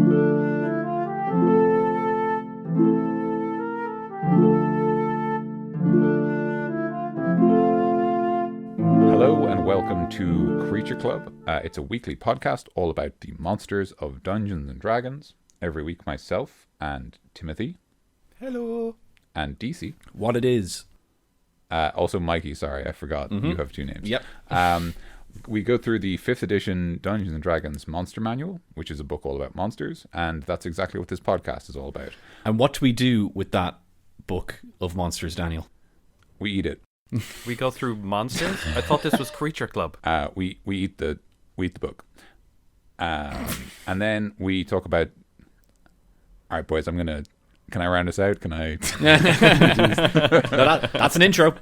Hello and welcome to Creature Club. It's a weekly podcast all about the monsters of Dungeons and Dragons. Every week myself and Timothy. Hello. And DC. What it is. Also Mikey, sorry, I forgot. You have two names. Yep. We go through the 5th edition Dungeons and Dragons Monster Manual, which is a book all about monsters, and that's exactly what this podcast is all about. And what do we do with that book of monsters, Daniel? We eat it. We go through monsters? I thought this was Creature Club. We eat the book. And then we talk about... All right, boys, can I round us out? Can I... That's an intro.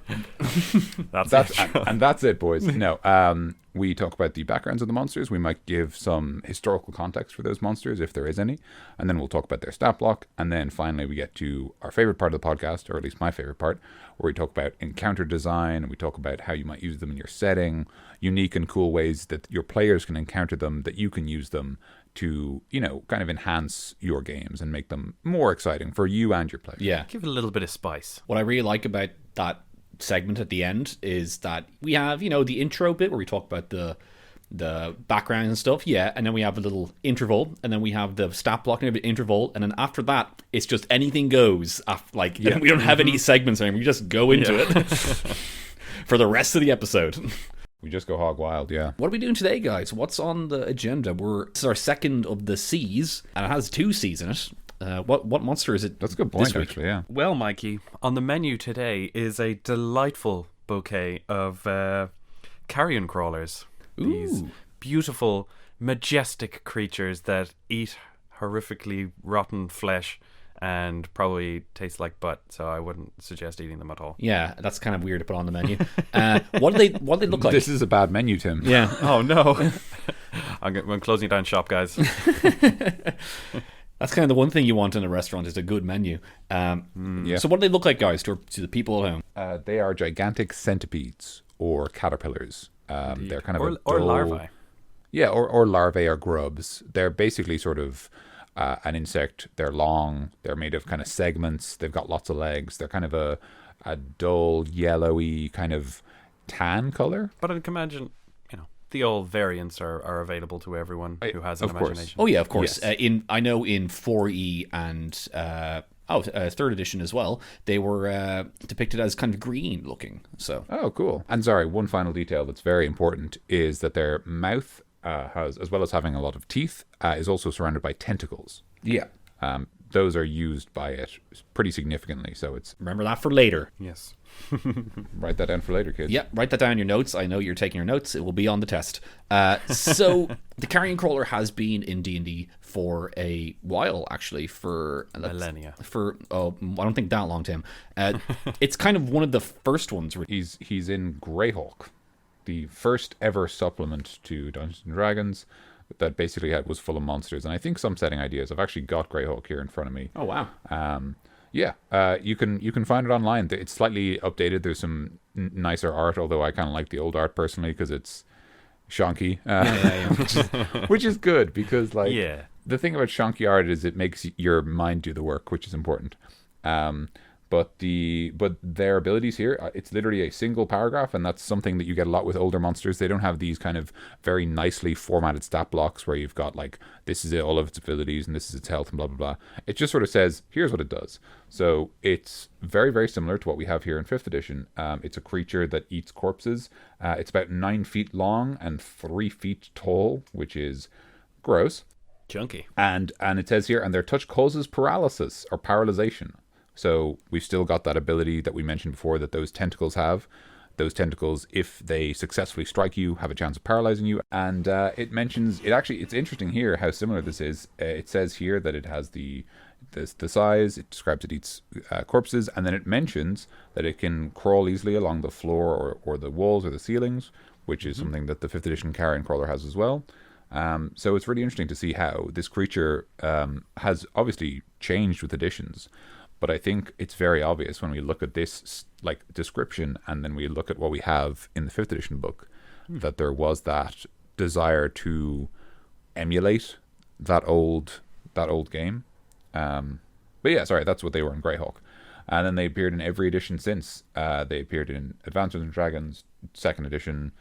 And that's it, boys. No, we talk about the backgrounds of the monsters. We might give some historical context for those monsters, if there is any. And then we'll talk about their stat block. And then finally we get to our favorite part of the podcast, or at least my favorite part, where we talk about encounter design. And we talk about how you might use them in your setting, unique and cool ways that your players can encounter them, that you can use them to, kind of enhance your games and make them more exciting for you and your players. Yeah. Give it a little bit of spice. What I really like about that segment at the end is that we have, the intro bit where we talk about the background and stuff. Yeah. And then we have a little interval, and then we have the stat block and a bit interval. And then after that, it's just anything goes. We don't have any segments anymore. We just go into it for the rest of the episode. We just go hog wild, yeah. What are we doing today, guys? What's on the agenda? This is our second of the C's, and it has 2 C's in it. What monster is it? That's a good point, actually, yeah. Well, Mikey, on the menu today is a delightful bouquet of carrion crawlers. Ooh. These beautiful, majestic creatures that eat horrifically rotten flesh and probably taste like butt, so I wouldn't suggest eating them at all. Yeah, that's kind of weird to put on the menu. What do they look like? This is a bad menu, Tim. Yeah. Oh no. I'm closing down shop, guys. That's kind of the one thing you want in a restaurant is a good menu. Yeah. So what do they look like, guys, to the people at home? They are gigantic centipedes or caterpillars. They're kind of or larvae. Yeah, or larvae or grubs. They're basically sort of an insect. They're long. They're made of kind of segments. They've got lots of legs. They're kind of a dull, yellowy, kind of tan color. But I can imagine, the old variants are available to everyone who has an imagination. Oh yeah, of course. Yes. I know in 4E and 3rd edition as well, they were depicted as kind of green looking. So. Oh, cool. And sorry, one final detail that's very important is that their mouth has, as well as having a lot of teeth, is also surrounded by tentacles. Yeah. Those are used by it pretty significantly. So it's... Remember that for later. Yes. Write that down for later, kids. Yeah, write that down in your notes. I know you're taking your notes. It will be on the test. So the Carrion Crawler has been in D&D for a while, actually, for millennia. I don't think that long, Tim. It's kind of one of the first ones. He's in Greyhawk, the first ever supplement to Dungeons and Dragons that basically was full of monsters, and I think some setting ideas. I've actually got Greyhawk here in front of me. Oh wow! You can find it online. It's slightly updated. There's some nicer art, although I kind of like the old art personally because it's shonky, which is good because the thing about shonky art is it makes your mind do the work, which is important. But their abilities here, it's literally a single paragraph, and that's something that you get a lot with older monsters. They don't have these kind of very nicely formatted stat blocks where you've got this is all of its abilities and this is its health and blah blah blah. It just sort of says here's what it does. So it's very very similar to what we have here in 5th edition. It's a creature that eats corpses. It's about 9 feet long and 3 feet tall, which is gross, chunky. And it says here, and their touch causes paralysis or paralyzation. So we've still got that ability that we mentioned before that those tentacles have. Those tentacles, if they successfully strike you, have a chance of paralyzing you. And it's interesting here how similar this is. It says here that it has the size. It describes it eats corpses, and then it mentions that it can crawl easily along the floor or the walls or the ceilings, which is something that the 5th edition Carrion Crawler has as well. So it's really interesting to see how this creature has obviously changed with additions. But I think it's very obvious when we look at this description and then we look at what we have in the 5th edition book that there was that desire to emulate that old that old game. But yeah, sorry, that's what they were in Greyhawk. And then they appeared in every edition since. They appeared in Advanced Dungeons and Dragons 2nd edition,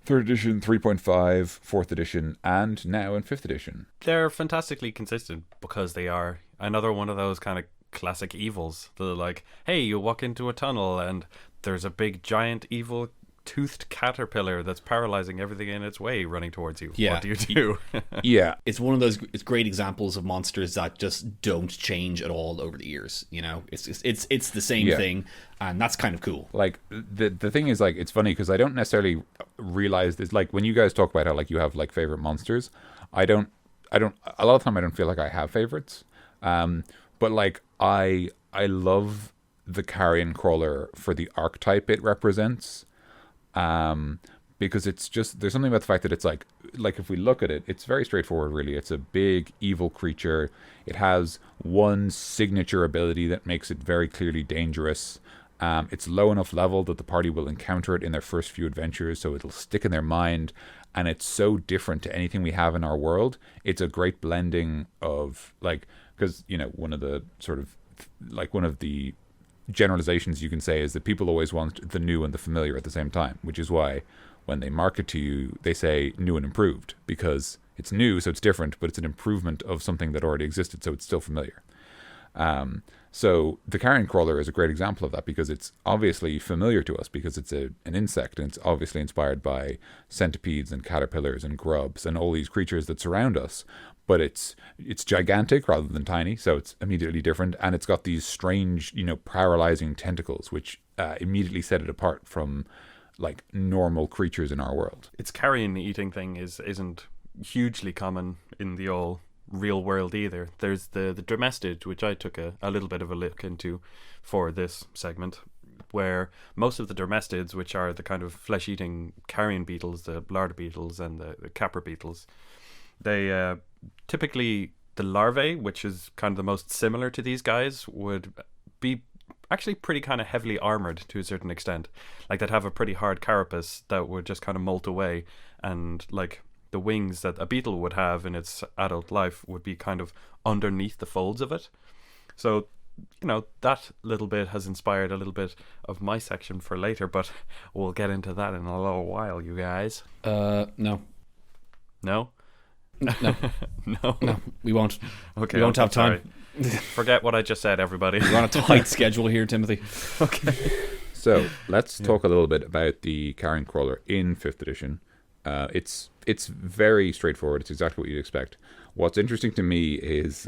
3rd edition, 3.5, 4th edition, and now in 5th edition. They're fantastically consistent because they are another one of those kind of classic evils. They're like, hey, you walk into a tunnel and there's a big giant evil toothed caterpillar that's paralyzing everything in its way running towards you. Yeah. What do you do? Yeah. It's one of those great examples of monsters that just don't change at all over the years. You know, it's the same thing, and that's kind of cool. Like the thing is, like, it's funny because I don't necessarily realize this. Like when you guys talk about how like you have like favorite monsters, I don't a lot of the time I don't feel like I have favorites. But like I love the Carrion Crawler for the archetype it represents. Because it's just, there's something about the fact that it's like if we look at it, it's very straightforward really. It's a big evil creature. It has one signature ability that makes it very clearly dangerous. It's low enough level that the party will encounter it in their first few adventures, so it'll stick in their mind, and it's so different to anything we have in our world. It's a great blending of, like, because, you know, one of the generalizations you can say is that people always want the new and the familiar at the same time, which is why when they market to you, they say new and improved, because it's new, so it's different, but it's an improvement of something that already existed, so it's still familiar. So the Carrion Crawler is a great example of that, because it's obviously familiar to us because it's an insect, and it's obviously inspired by centipedes and caterpillars and grubs and all these creatures that surround us. But it's gigantic rather than tiny, so it's immediately different, and it's got these strange, you know, paralyzing tentacles, which immediately set it apart from like normal creatures in our world. Its carrion eating thing isn't hugely common in the all real world either. There's the domestic, which I took a little bit of a look into for this segment, where most of the dermestids, which are the kind of flesh-eating carrion beetles, the lard beetles and the capra beetles, they typically, the larvae, which is kind of the most similar to these guys, would be actually pretty kind of heavily armored to a certain extent. Like they'd have a pretty hard carapace that would just kind of molt away, and like the wings that a beetle would have in its adult life would be kind of underneath the folds of it. So, you know, that little bit has inspired a little bit of my section for later, but we'll get into that in a little while, you guys. No. No? No. No. No, we won't. Okay, we won't have time. Forget what I just said, everybody. We're on a tight schedule here, Timothy. Okay. So let's talk a little bit about the Carrion Crawler in 5th edition. It's very straightforward. It's exactly what you'd expect. What's interesting to me is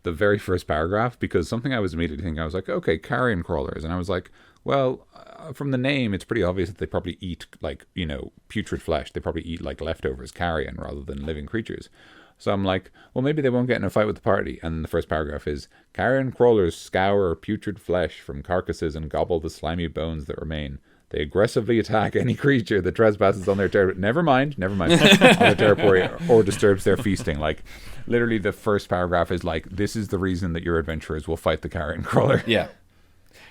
the very first paragraph, because something I was immediately thinking, I was like, okay, Carrion Crawlers. And I was like, well, from the name, it's pretty obvious that they probably eat, like, you know, putrid flesh. They probably eat, like, leftovers carrion rather than living creatures. So I'm like, well, maybe they won't get in a fight with the party. And the first paragraph is, Carrion Crawlers scour putrid flesh from carcasses and gobble the slimy bones that remain. They aggressively attack any creature that trespasses on their territory. Never mind, on their territory or disturbs their feasting. Like, literally the first paragraph is like, this is the reason that your adventurers will fight the Carrion Crawler. Yeah.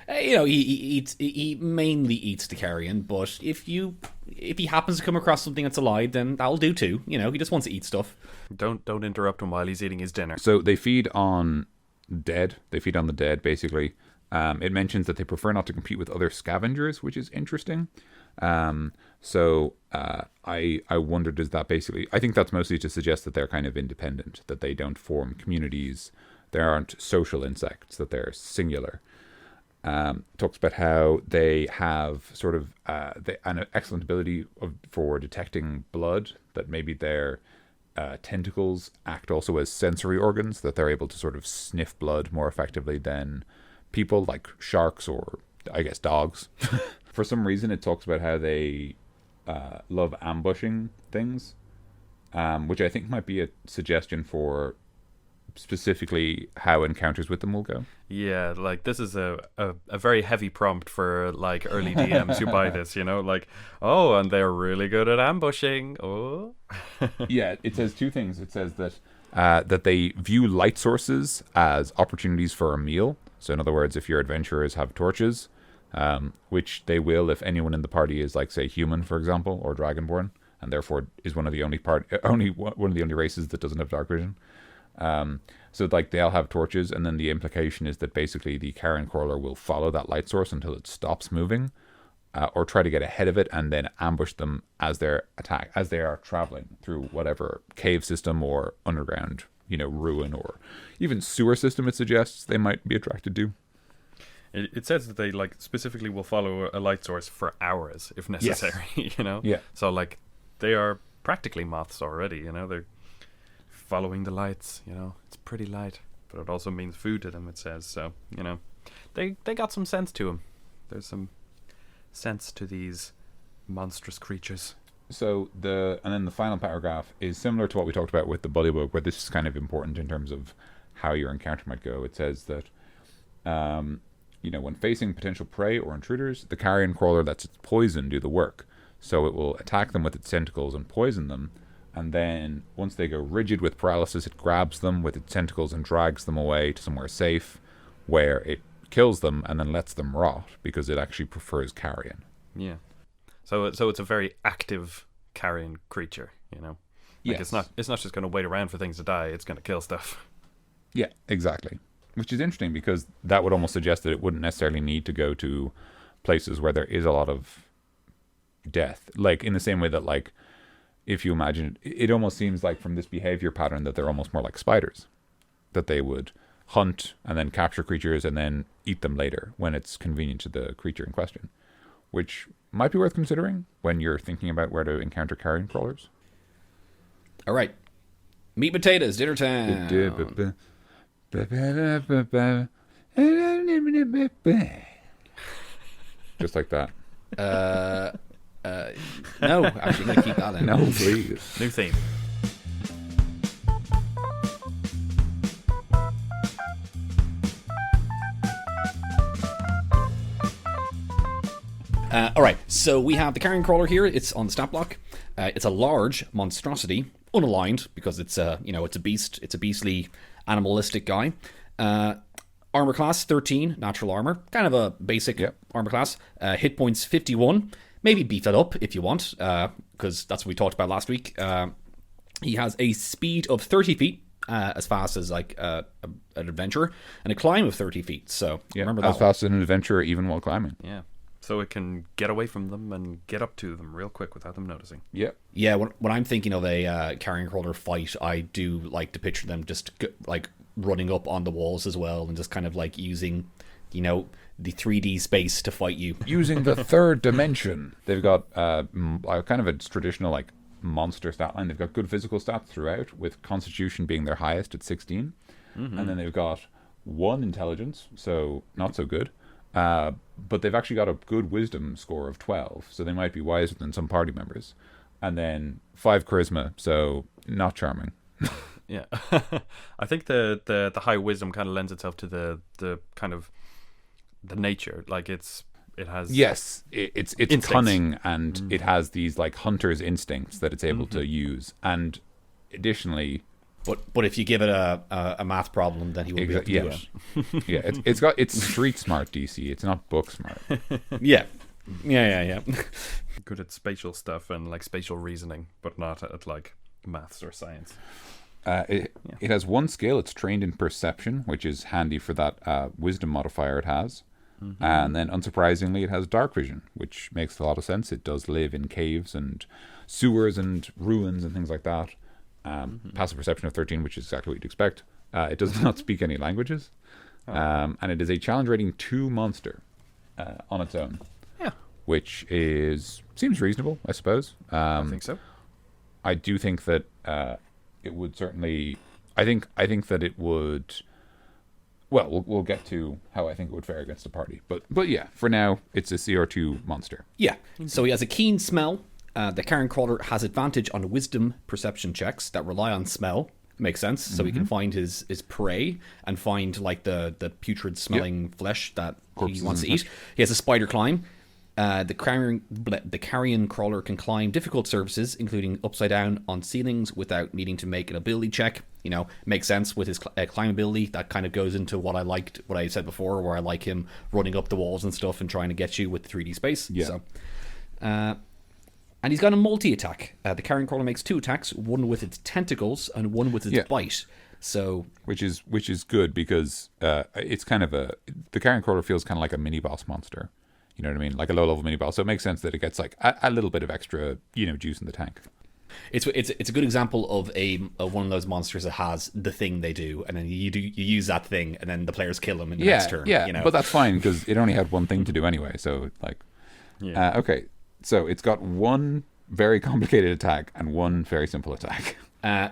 You know, he mainly eats the carrion, but if he happens to come across something that's alive, then that'll do too. You know, he just wants to eat stuff. Don't interrupt him while he's eating his dinner. So they feed on dead. They feed on the dead, basically. It mentions that they prefer not to compete with other scavengers, which is interesting. So I wondered, is that basically... I think that's mostly to suggest that they're kind of independent, that they don't form communities. They aren't social insects, that they're singular. Talks about how they have sort of an excellent ability for detecting blood, that maybe their tentacles act also as sensory organs, that they're able to sort of sniff blood more effectively than people, like sharks or, I guess, dogs. For some reason, it talks about how they love ambushing things, which I think might be a suggestion for specifically how encounters with them will go. Yeah, like this is a very heavy prompt for like early DMs who buy this, you know, like, oh, and they're really good at ambushing. Oh. Yeah, it says two things. It says that that they view light sources as opportunities for a meal. So in other words, if your adventurers have torches, which they will if anyone in the party is, like, say, human, for example, or dragonborn, and therefore is one of the only one of the only races that doesn't have dark vision. So like they'll have torches, and then the implication is that basically the carrion crawler will follow that light source until it stops moving, or try to get ahead of it and then ambush them as they are traveling through whatever cave system or underground, ruin or even sewer system it suggests they might be attracted to. It says that they like specifically will follow a light source for hours if necessary. Yes. Yeah. So like they are practically moths already. They're following the lights. It's pretty light, but it also means food to them. It says so. They got some sense to them. There's some sense to these monstrous creatures. So and then the final paragraph is similar to what we talked about with the bullybug, where this is kind of important in terms of how your encounter might go. It says that, when facing potential prey or intruders, the carrion crawler lets its poison do the work. So it will attack them with its tentacles and poison them, and then once they go rigid with paralysis, it grabs them with its tentacles and drags them away to somewhere safe, where it kills them and then lets them rot because it actually prefers carrion. Yeah. So it's a very active carrion creature, Like yes. It's not just going to wait around for things to die, it's going to kill stuff. Yeah, exactly. Which is interesting because that would almost suggest that it wouldn't necessarily need to go to places where there is a lot of death. Like in the same way that, like, if you imagine it almost seems like from this behavior pattern that they're almost more like spiders, that they would hunt and then capture creatures and then eat them later when it's convenient to the creature in question, which might be worth considering when you're thinking about where to encounter carrion crawlers. All right. Meat and potatoes, dinner time. Just like that. No, actually, I'm going to keep that in. No, please. New theme. All right, so we have the carrion crawler here. It's on the stat block. It's a large monstrosity, unaligned because it's a beast. It's a beastly, animalistic guy. Armor class 13, natural armor, kind of a basic armor class. Hit points 51. Maybe beef that up if you want, because that's what we talked about last week. He has a speed of 30 feet. As fast as like an adventurer, and a climb of 30 feet. So remember that. As fast as an adventurer, even while climbing. Yeah. So it can get away from them and get up to them real quick without them noticing. Yeah. Yeah, when I'm thinking of a carrion crawler fight, I do like to picture them just like running up on the walls as well and just kind of like using, the 3D space to fight you. Using the third dimension. They've got kind of a traditional like monster stat line. They've got good physical stats throughout, with Constitution being their highest at 16. Mm-hmm. And then they've got 1 intelligence, so not so good. But they've actually got a good wisdom score of 12, so they might be wiser than some party members. And then 5 charisma, so not charming. Yeah. I think the high wisdom kind of lends itself to the kind of the nature. Like it has it's cunning, and it has these like hunter's instincts that it's able to use. And additionally, but if you give it a math problem, then he will be able to do it. Yeah, it's street smart DC. It's not book smart. Yeah. Good at spatial stuff and like spatial reasoning, but not at like maths or science. It has 1 skill. It's trained in perception, which is handy for that wisdom modifier it has. Mm-hmm. And then, unsurprisingly, it has dark vision, which makes a lot of sense. It does live in caves and sewers and ruins and things like that. Passive perception of 13, which is exactly what you'd expect. It does not speak any languages. And it is a challenge rating 2 monster on its own. Yeah. Which seems reasonable, I suppose. I think so. I do think that it would certainly... I think that it would... Well, we'll get to how I think it would fare against a party. But yeah, for now, it's a CR2 monster. Yeah. So he has a keen smell. The carrion crawler has advantage on wisdom perception checks that rely on smell. Makes sense. So he can find his prey and find like the putrid smelling flesh that he wants to eat. He has a spider climb. The carrion crawler can climb difficult surfaces, including upside down on ceilings, without needing to make an ability check. Makes sense with his climb ability. That kind of goes into what I said before, where I like him running up the walls and stuff and trying to get you with 3D space. Yeah. So, and he's got a multi-attack. The carrion crawler makes 2 attacks, one with its tentacles and one with its bite. So which is good because it's kind of the Carrion Crawler feels kind of like a mini boss monster. You know what I mean? Like a low level mini boss. So it makes sense that it gets like a little bit of extra, juice in the tank. it's a good example of one of those monsters that has the thing they do, and then you use that thing, and then the players kill them in the next turn. Yeah, but that's fine because it only had one thing to do anyway. So like, okay, so it's got one very complicated attack and one very simple attack.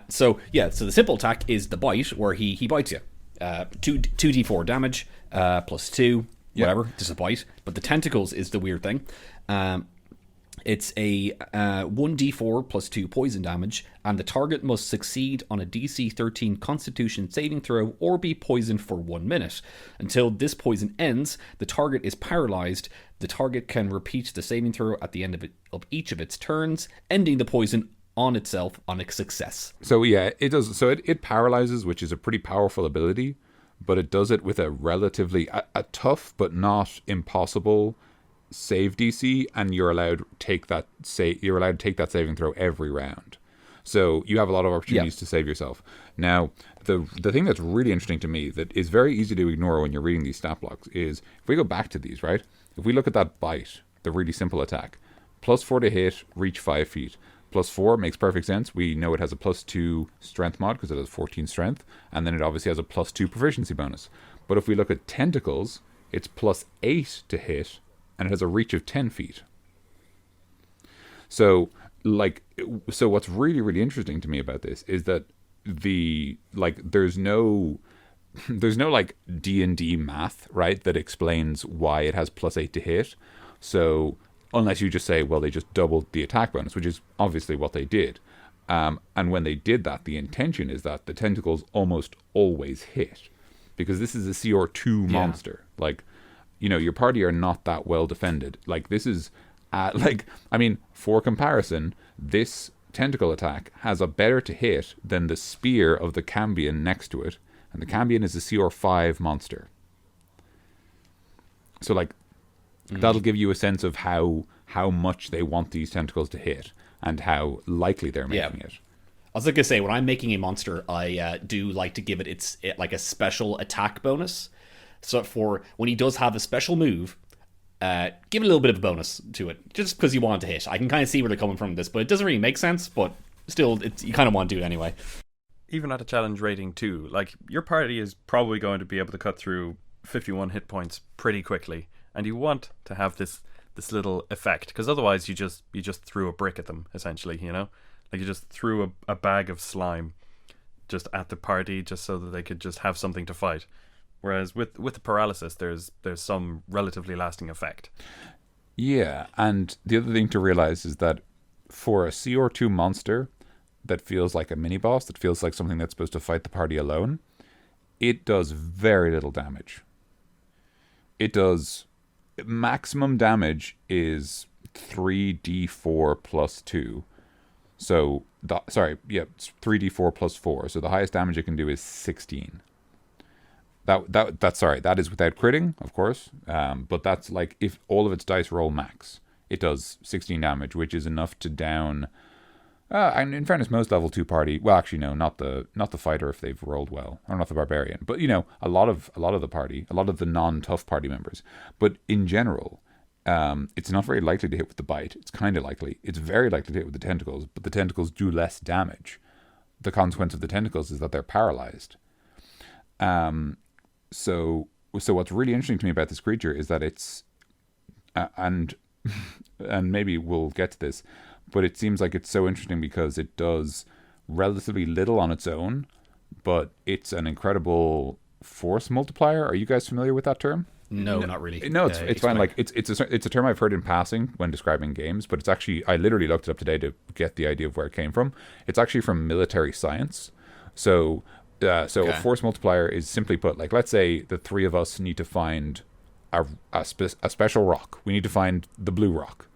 So the simple attack is the bite, where he bites you. 2d4 damage, +2, whatever, just a bite. But the tentacles is the weird thing. It's a 1d4 +2 poison damage, and the target must succeed on a DC 13 Constitution saving throw or be poisoned for 1 minute. Until this poison ends, the target is paralyzed. The target can repeat the saving throw at the end of each of its turns, ending the poison on itself on a success. So yeah, it does. So it paralyzes, which is a pretty powerful ability, but it does it with a relatively a tough but not impossible save DC, and you're allowed to take that saving throw every round. So you have a lot of opportunities to save yourself. Now, the thing that's really interesting to me that is very easy to ignore when you're reading these stat blocks is if we go back to these, right? If we look at that bite, the really simple attack, +4 to hit, reach 5 feet. +4 makes perfect sense. We know it has a +2 strength mod because it has 14 strength, and then it obviously has a +2 proficiency bonus. But if we look at tentacles, it's +8 to hit, and it has a reach of 10 feet. So what's really, really interesting to me about this is that there's no like D&D math, right, that explains why it has +8 to hit. So unless you just say, well, they just doubled the attack bonus, which is obviously what they did. And when they did that, the intention is that the tentacles almost always hit, because this is a CR2 monster. Like, your party are not that well defended. Like, this is, for comparison, this tentacle attack has a better to hit than the spear of the Cambion next to it, and the Cambion is a CR5 monster. So, like, that'll give you a sense of how much they want these tentacles to hit and how likely they're making it. I was going to say, when I'm making a monster, I do like to give it like a special attack bonus. So for when he does have a special move, give it a little bit of a bonus to it, just because you want it to hit. I can kind of see where they're coming from this, but it doesn't really make sense, but still, you kind of want to do it anyway. Even at a challenge rating 2, like, your party is probably going to be able to cut through 51 hit points pretty quickly, and you want to have this little effect, because otherwise you just threw a brick at them, essentially, like you just threw a bag of slime just at the party just so that they could just have something to fight. Whereas with the paralysis, there's some relatively lasting effect. Yeah, and the other thing to realize is that for a CR2 monster that feels like a mini boss, that feels like something that's supposed to fight the party alone, it does very little damage. It does maximum damage is 3d4 +2. So it's 3d4 +4. So the highest damage it can do is 16. That is without critting, of course. But that's like if all of its dice roll max, it does 16 damage, which is enough to down. And in fairness, most level 2 party. Well, actually, no, not the fighter if they've rolled well, or not the barbarian. But a lot of the party, a lot of the non-tough party members. But in general, it's not very likely to hit with the bite. It's kind of likely. It's very likely to hit with the tentacles, but the tentacles do less damage. The consequence of the tentacles is that they're paralyzed. So what's really interesting to me about this creature is that it's, and maybe we'll get to this, but it seems like it's so interesting because it does relatively little on its own, but it's an incredible force multiplier. Are you guys familiar with that term? No, not really. No, it's fine. Like it's a term I've heard in passing when describing games, but it's actually, I literally looked it up today to get the idea of where it came from. It's actually from military science. So a force multiplier is, simply put, like, let's say the three of us need to find a special rock. We need to find the blue rock.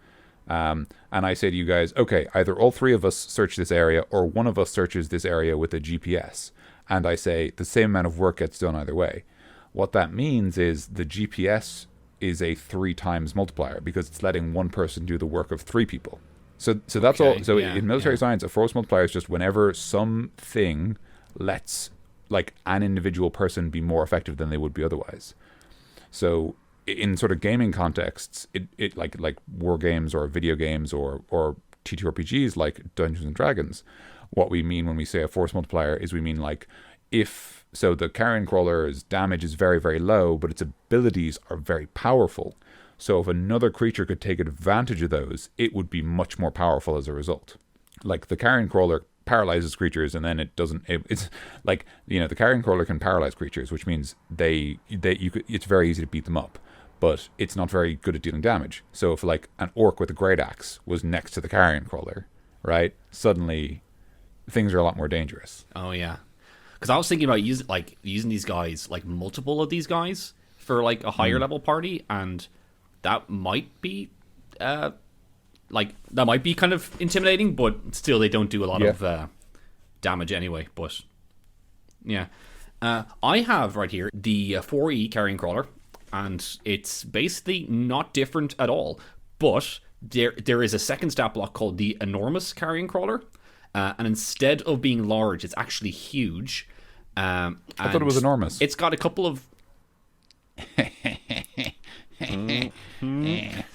And I say to you guys, okay, either all three of us search this area or one of us searches this area with a GPS. And I say the same amount of work gets done either way. What that means is the GPS is a 3 times multiplier because it's letting one person do the work of 3 people. So that's all. So in military science, a force multiplier is just whenever something lets like an individual person be more effective than they would be otherwise. So in sort of gaming contexts, it like war games or video games or TTRPGs like Dungeons and Dragons, what we mean when we say a force multiplier is we mean like so the Carrion Crawler's damage is very, very low, but its abilities are very powerful. So if another creature could take advantage of those, it would be much more powerful as a result. Like the Carrion Crawler paralyzes creatures, and then it's like, you know, the Carrion Crawler can paralyze creatures, which means it's very easy to beat them up, but it's not very good at dealing damage. So if like an orc with a great axe was next to the Carrion Crawler, right, suddenly things are a lot more dangerous. Oh yeah, because I was thinking about using these guys, like multiple of these guys for like a higher level party, and that might be kind of intimidating, but still they don't do a lot of damage anyway. But yeah, I have right here the 4E Carrion Crawler, and it's basically not different at all. But there is a second stat block called the Enormous Carrion Crawler, and instead of being large, it's actually huge. I thought it was enormous. It's got a couple of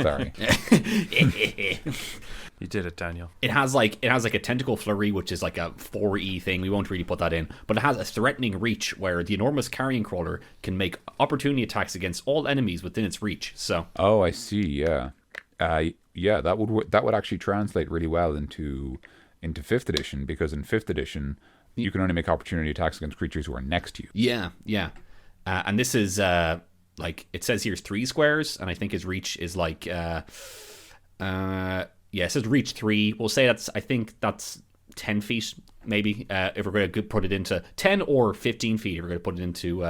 Sorry. You did it, Daniel. It has like a tentacle flurry, which is like a 4E thing. We won't really put that in, but it has a threatening reach where the Enormous Carrion Crawler can make opportunity attacks against all enemies within its reach. So. Oh, I see. Yeah. That would actually translate really well into 5th edition, because in 5th edition you can only make opportunity attacks against creatures who are next to you. Yeah. And this is like it says here 3 squares, and I think his reach is like it says reach 3. We'll say that's 10 feet maybe, if we're going to put it into 10 or 15 feet if we're going to put it into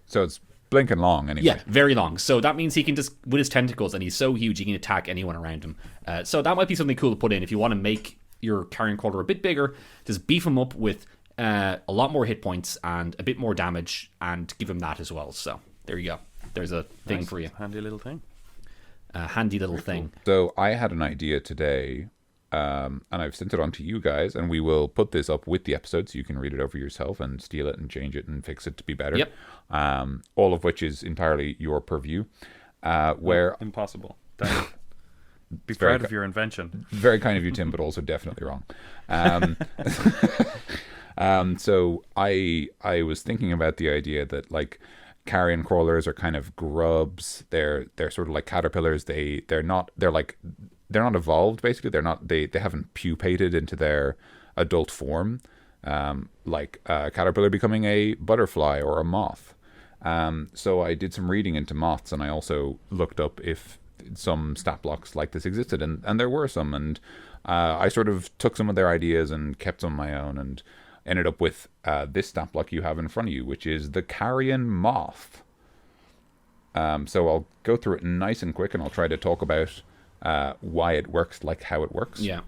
so it's blinking long anyway. Yeah, very long. So that means he can just, with his tentacles, and he's so huge, he can attack anyone around him. So that might be something cool to put in if you want to make your Carrion Crawler a bit bigger. Just beef him up with a lot more hit points and a bit more damage, and give him that as well. So there you go. There's a thing for you. Handy little thing. Handy little thing. So I had an idea today, and I've sent it on to you guys, and we will put this up with the episode so you can read it over yourself and steal it and change it and fix it to be better. Yep. All of which is entirely your purview. Where impossible. Be proud of your invention. Very kind of you, Tim, but also definitely wrong. So I was thinking about the idea that like Carrion Crawlers are kind of grubs. They're sort of like caterpillars. They're not evolved, basically. They haven't pupated into their adult form, like a caterpillar becoming a butterfly or a moth. So I did some reading into moths, and I also looked up if some stat blocks like this existed, and there were some, and I sort of took some of their ideas and kept some of my own, and ended up with this stat block you have in front of you, which is the Carrion Moth. So I'll go through it nice and quick, and I'll try to talk about why it works, like how it works. Yeah.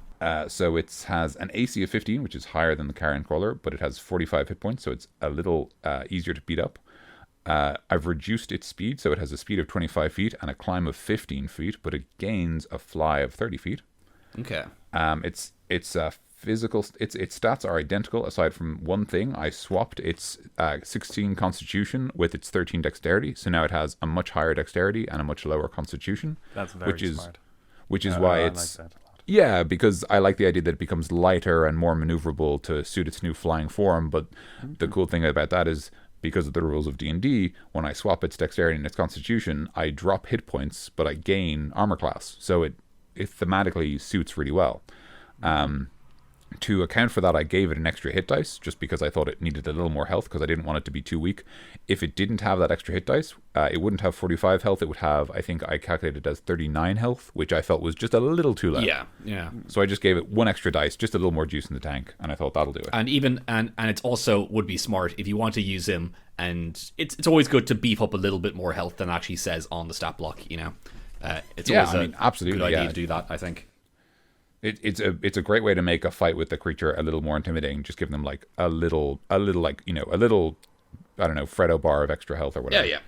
So it has an AC of 15, which is higher than the Carrion Crawler, but it has 45 hit points, so it's a little easier to beat up. I've reduced its speed, so it has a speed of 25 feet and a climb of 15 feet, but it gains a fly of 30 feet. Okay. Its physical, its stats are identical aside from one thing. I swapped its 16 Constitution with its 13 Dexterity, so now it has a much higher Dexterity and a much lower Constitution. That's very smart. Which is why it's... I like that a lot. Yeah, because I like the idea that it becomes lighter and more maneuverable to suit its new flying form, but the cool thing about that is, because of the rules of D&D, when I swap its Dexterity and its Constitution, I drop hit points, but I gain armor class. So it thematically suits really well. To account for that, I gave it an extra hit dice, just because I thought it needed a little more health, because I didn't want it to be too weak. If it didn't have that extra hit dice, it wouldn't have 45 health. It would have, I think I calculated as 39 health, which I felt was just a little too low. Yeah. So I just gave it one extra dice, just a little more juice in the tank, and I thought that'll do it. And even and it's also would be smart if you want to use him, and it's always good to beef up a little bit more health than it actually says on the stat block. You know, it's always absolutely good idea to do that, I think. It's a great way to make a fight with the creature a little more intimidating. Just give them like a little like, you know, a little, I don't know, Freddo bar of extra health or whatever. Yeah.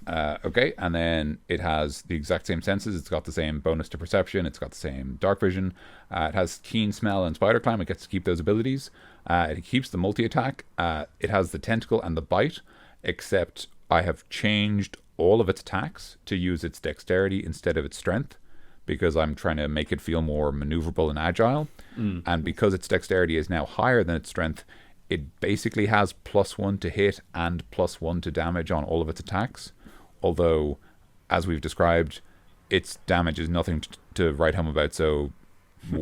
Okay, and then it has the exact same senses. It's got the same bonus to perception. It's got the same dark vision. It has keen smell and spider climb. It gets to keep those abilities. It keeps the multi-attack. It has the tentacle and the bite, except I have changed all of its attacks to use its dexterity instead of its strength, because I'm trying to make it feel more maneuverable and agile. And because its dexterity is now higher than its strength, it basically has +1 to hit and +1 to damage on all of its attacks. Although, as we've described, its damage is nothing to write home about, so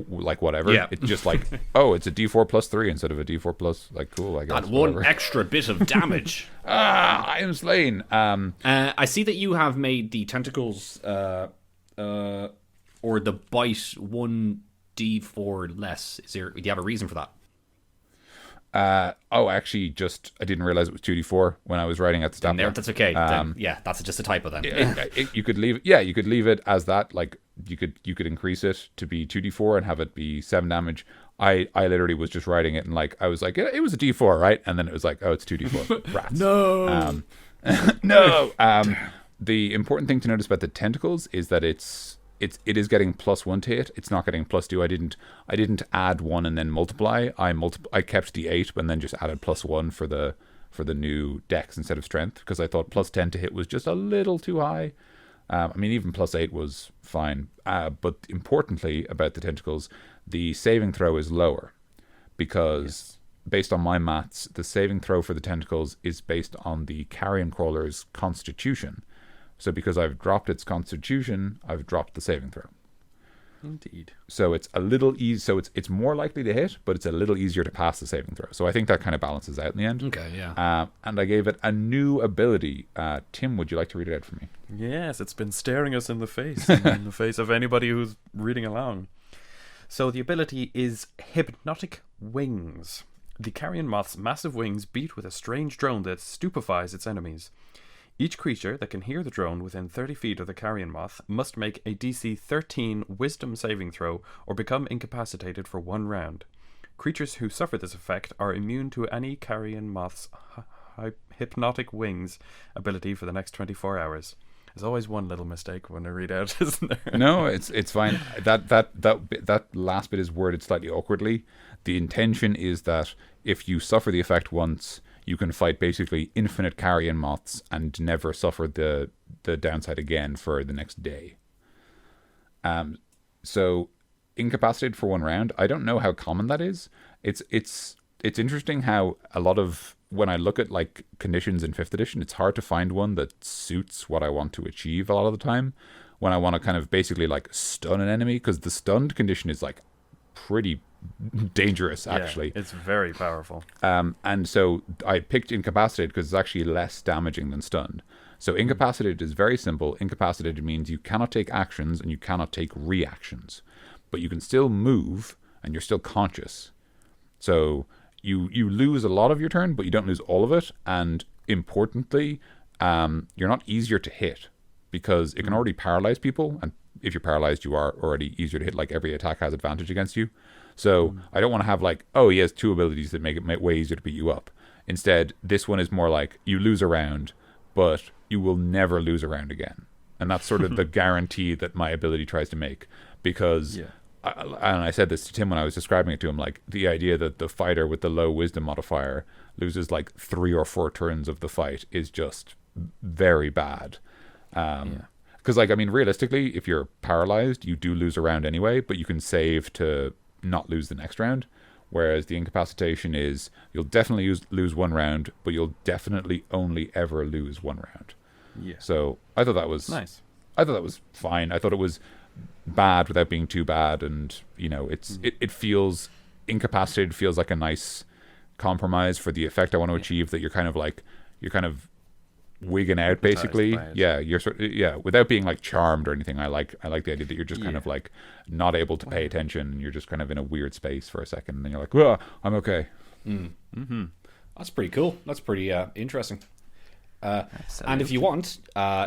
like whatever. Yeah. It's just like, oh, it's a d4 +3 instead of a d4 plus, like, cool, I guess. That one whatever. extra bit of damage. I am slain. I see that you have made the tentacles or the bite 1d4 less. Do you have a reason for that? Actually, I didn't realize it was 2d4 when I was writing at the stat block. That's okay. Then, that's just a typo then. You could leave it as that. Like you could increase it to be 2d4 and have it be 7 damage. I literally was just writing it and like I was like it was a d4, right? And then it was like, oh, it's 2d4. Rats. No. No. The important thing to notice about the tentacles is that it is getting +1 to hit. It's not getting +2. I didn't add 1 and then multiply. I kept the 8, but then just added +1 for the new dex instead of strength, because I thought +10 to hit was just a little too high. I mean, even +8 was fine. But importantly about the tentacles, the saving throw is lower, because based on my maths, the saving throw for the tentacles is based on the carrion crawler's constitution. So because I've dropped its constitution, I've dropped the saving throw. Indeed. So it's a little easy. So it's more likely to hit, but it's a little easier to pass the saving throw. So I think that kind of balances out in the end. Okay, yeah. And I gave it a new ability. Tim, would you like to read it out for me? Yes, it's been staring us in the face, in the face of anybody who's reading along. So the ability is Hypnotic Wings. The carrion moth's massive wings beat with a strange drone that stupefies its enemies. Each creature that can hear the drone within 30 feet of the carrion moth must make a DC 13 wisdom saving throw or become incapacitated for 1 round. Creatures who suffer this effect are immune to any carrion moth's hypnotic wings ability for the next 24 hours. There's always one little mistake when I read out, isn't there? No, it's fine. That last bit is worded slightly awkwardly. The intention is that if you suffer the effect once, you can fight basically infinite carrion moths and never suffer the downside again for the next day. So incapacitated for 1 round. I don't know how common that is. It's interesting how a lot of, when I look at like conditions in 5th edition, it's hard to find one that suits what I want to achieve a lot of the time. When I want to kind of basically like stun an enemy, because the stunned condition is like pretty dangerous actually. It's very powerful. And so I picked incapacitated because it's actually less damaging than stunned. So incapacitated is very simple. Incapacitated means you cannot take actions and you cannot take reactions, but you can still move and you're still conscious. So you lose a lot of your turn, but you don't lose all of it. And importantly, you're not easier to hit because it can already paralyze people, and if you're paralyzed, you are already easier to hit. Like every attack has advantage against you. So I don't want to have like, oh, he has 2 abilities that make it way easier to beat you up. Instead, this one is more like you lose a round, but you will never lose a round again. And that's sort of the guarantee that my ability tries to make. Because, and I said this to Tim when I was describing it to him, like the idea that the fighter with the low wisdom modifier loses like 3 or 4 turns of the fight is just very bad. Because, like, I mean, realistically, if you're paralyzed, you do lose a round anyway, but you can save to not lose the next round. Whereas the incapacitation is, you'll definitely lose 1 round, but you'll definitely only ever lose 1 round. Yeah. So I thought that was nice. I thought that was fine. I thought it was bad without being too bad, and you know, it feels, incapacitated feels like a nice compromise for the effect I want to achieve. That you're kind of wigging out basically. Yeah, you're without being like charmed or anything. I like the idea that you're just kind of like not able to pay attention, and you're just kind of in a weird space for a second, and then you're like, "Whoa, I'm okay." That's pretty cool. That's pretty interesting. And if you want,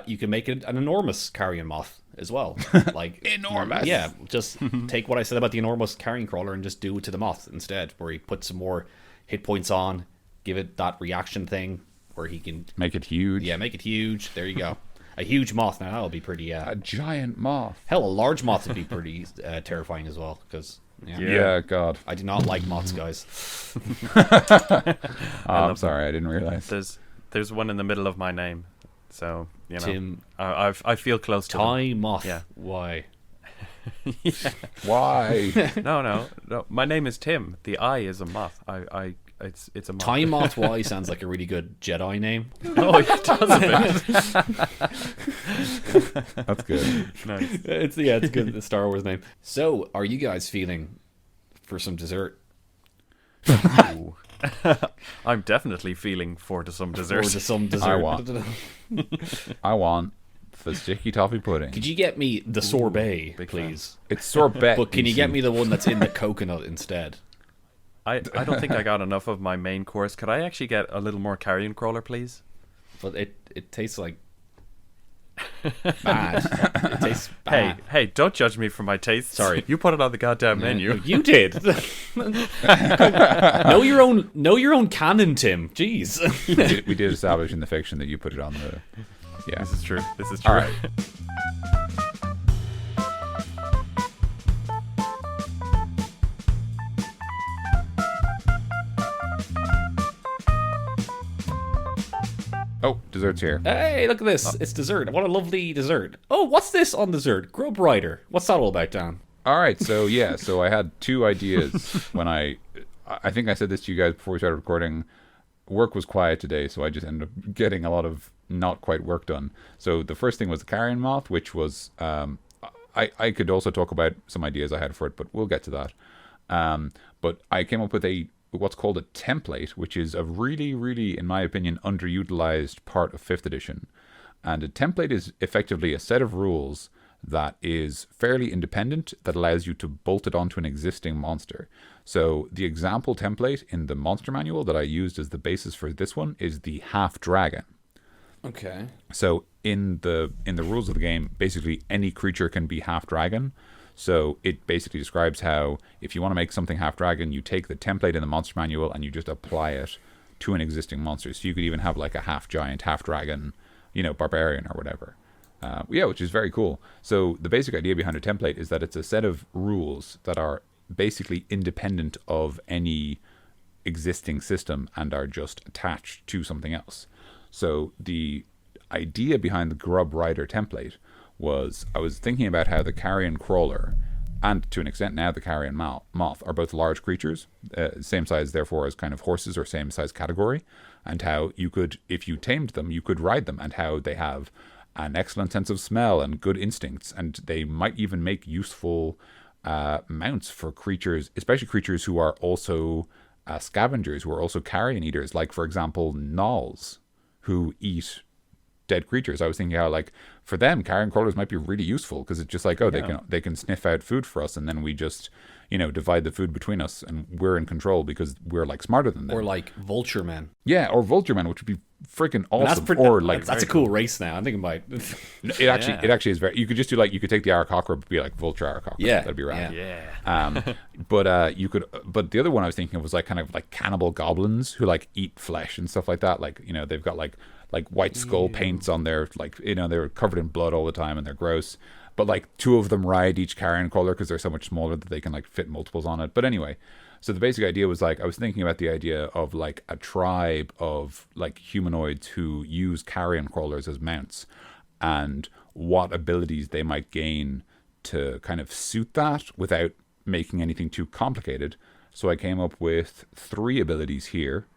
you can make it an enormous carrion moth as well. Like enormous. Yeah, just take what I said about the enormous carrion crawler and just do it to the moth instead, where he puts some more hit points on, give it that reaction thing where he can make it huge. Yeah, make it huge. There you go. A huge moth. Now that'll be pretty. A giant moth. Hell, a large moth would be pretty terrifying as well. Because Yeah, God. I do not like moths, guys. I'm sorry, I didn't realize. There's one in the middle of my name, so Tim. I feel close to them. Tie moth. Yeah. Why? Why? No. My name is Tim. The I is a moth. It's a moth. Tie moth. Why sounds like a really good Jedi name. Oh, it does a bit. That's good. Nice. It's good. The Star Wars name. So, are you guys feeling for some dessert? Ooh. I'm definitely feeling for some dessert. Or to some dessert? I want the sticky toffee pudding. Could you get me the sorbet, big please? It's sorbet. But can you get me the one that's in the coconut instead? I don't think I got enough of my main course. Could I actually get a little more carrion crawler, please? But it tastes like bad. It tastes bad. Hey, don't judge me for my taste. Sorry. You put it on the goddamn menu. You did. Know your own canon, Tim. Jeez. We did establish in the fiction that you put it on the. Yeah. This is true. All right. Oh, dessert's here. Hey, look at this. It's dessert. What a lovely dessert. Oh, what's this on dessert? Grub Rider. What's that all about, Dan? All right, so I had two ideas when I think I said this to you guys before we started recording. Work was quiet today, so I just ended up getting a lot of not quite work done. So the first thing was the carrion moth, which was I could also talk about some ideas I had for it, but we'll get to that. But I came up with what's called a template, which is a really, really, in my opinion, underutilized part of 5th edition. And a template is effectively a set of rules that is fairly independent that allows you to bolt it onto an existing monster. So the example template in the monster manual that I used as the basis for this one is the half dragon. Okay. So in the rules of the game, basically any creature can be half dragon. So it basically describes how if you want to make something half dragon, you take the template in the monster manual and you just apply it to an existing monster. So you could even have like a half giant, half dragon, barbarian or whatever. Which is very cool. So the basic idea behind a template is that it's a set of rules that are basically independent of any existing system and are just attached to something else. So the idea behind the Grub Rider template was I was thinking about how the Carrion Crawler and to an extent now the Carrion Moth are both large creatures, same size therefore as kind of horses or same size category, and how you could, if you tamed them, you could ride them, and how they have an excellent sense of smell and good instincts, and they might even make useful mounts for creatures, especially creatures who are also scavengers, who are also carrion eaters, like for example Gnolls, who eat dead creatures. I was thinking how, like, for them, carrion crawlers might be really useful because it's just like, they can sniff out food for us, and then we just, divide the food between us, and we're in control because we're like smarter than them. Or like vulture men. Yeah, or vulture men, which would be freaking awesome. That's a cool race now. I'm thinking about it. Actually is very. You could just do you could take the Aarakocra, but be like vulture Aarakocra. Yeah, that'd be rad. Yeah. But you could. But the other one I was thinking of was like kind of like cannibal goblins who like eat flesh and stuff like that. Like they've got like white skull paints on their they're covered in blood all the time and they're gross. But like 2 of them ride each carrion crawler because they're so much smaller that they can like fit multiples on it. But anyway, so the basic idea was like I was thinking about the idea of like a tribe of like humanoids who use carrion crawlers as mounts, and what abilities they might gain to kind of suit that without making anything too complicated. So I came up with 3 abilities here.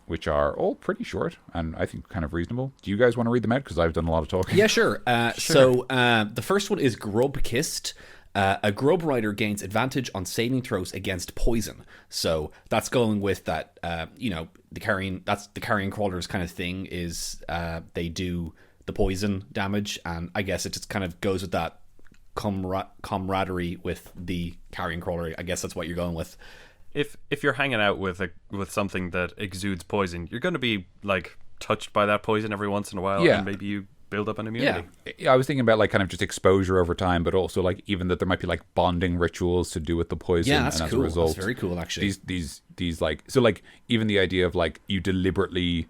Which are all pretty short and I think kind of reasonable. Do you guys want to read them out? Because I've done a lot of talking. Yeah, sure. So the first one is Grub Kissed. A Grub Rider gains advantage on saving throws against poison. So that's going with that. The carrion. That's the carrion crawlers kind of thing. Is they do the poison damage, and I guess it just kind of goes with that camaraderie with the carrion crawler. I guess that's what you're going with. If you're hanging out with something that exudes poison, you're going to be like touched by that poison every once in a while, and maybe you build up an immunity. Yeah, I was thinking about like kind of just exposure over time, but also like even that there might be like bonding rituals to do with the poison. Yeah, that's and cool. As a result, that's very cool, actually. These like so like even the idea of like you deliberately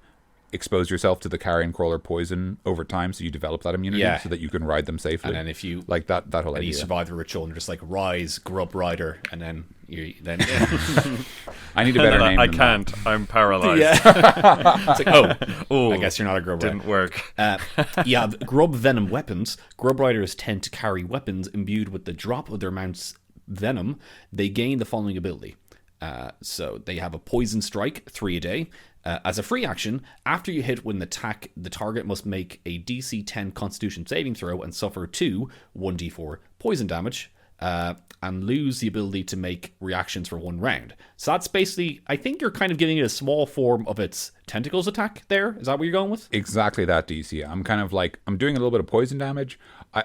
expose yourself to the carrion crawler poison over time, so you develop that immunity, Yeah. so that you can ride them safely. And then if you like that whole and idea. you survive the ritual, and you're just like rise, grub rider, and then I need a better name. I than can't. I'm paralyzed. yeah. It's like, Oh, I guess you're not a grub rider. didn't work. Yeah, grub venom weapons. Grub riders tend to carry weapons imbued with the drop of their mount's venom. They gain the following ability. So they have a poison strike, 3 a day. As a free action, after you hit with an attack, the target must make a DC 10 Constitution saving throw and suffer 1d4 poison damage, and lose the ability to make reactions for 1 round. So that's basically, I think you're kind of giving it a small form of its tentacles attack there. Is that what you're going with? Exactly that, DC. I'm kind of like, I'm doing a little bit of poison damage. I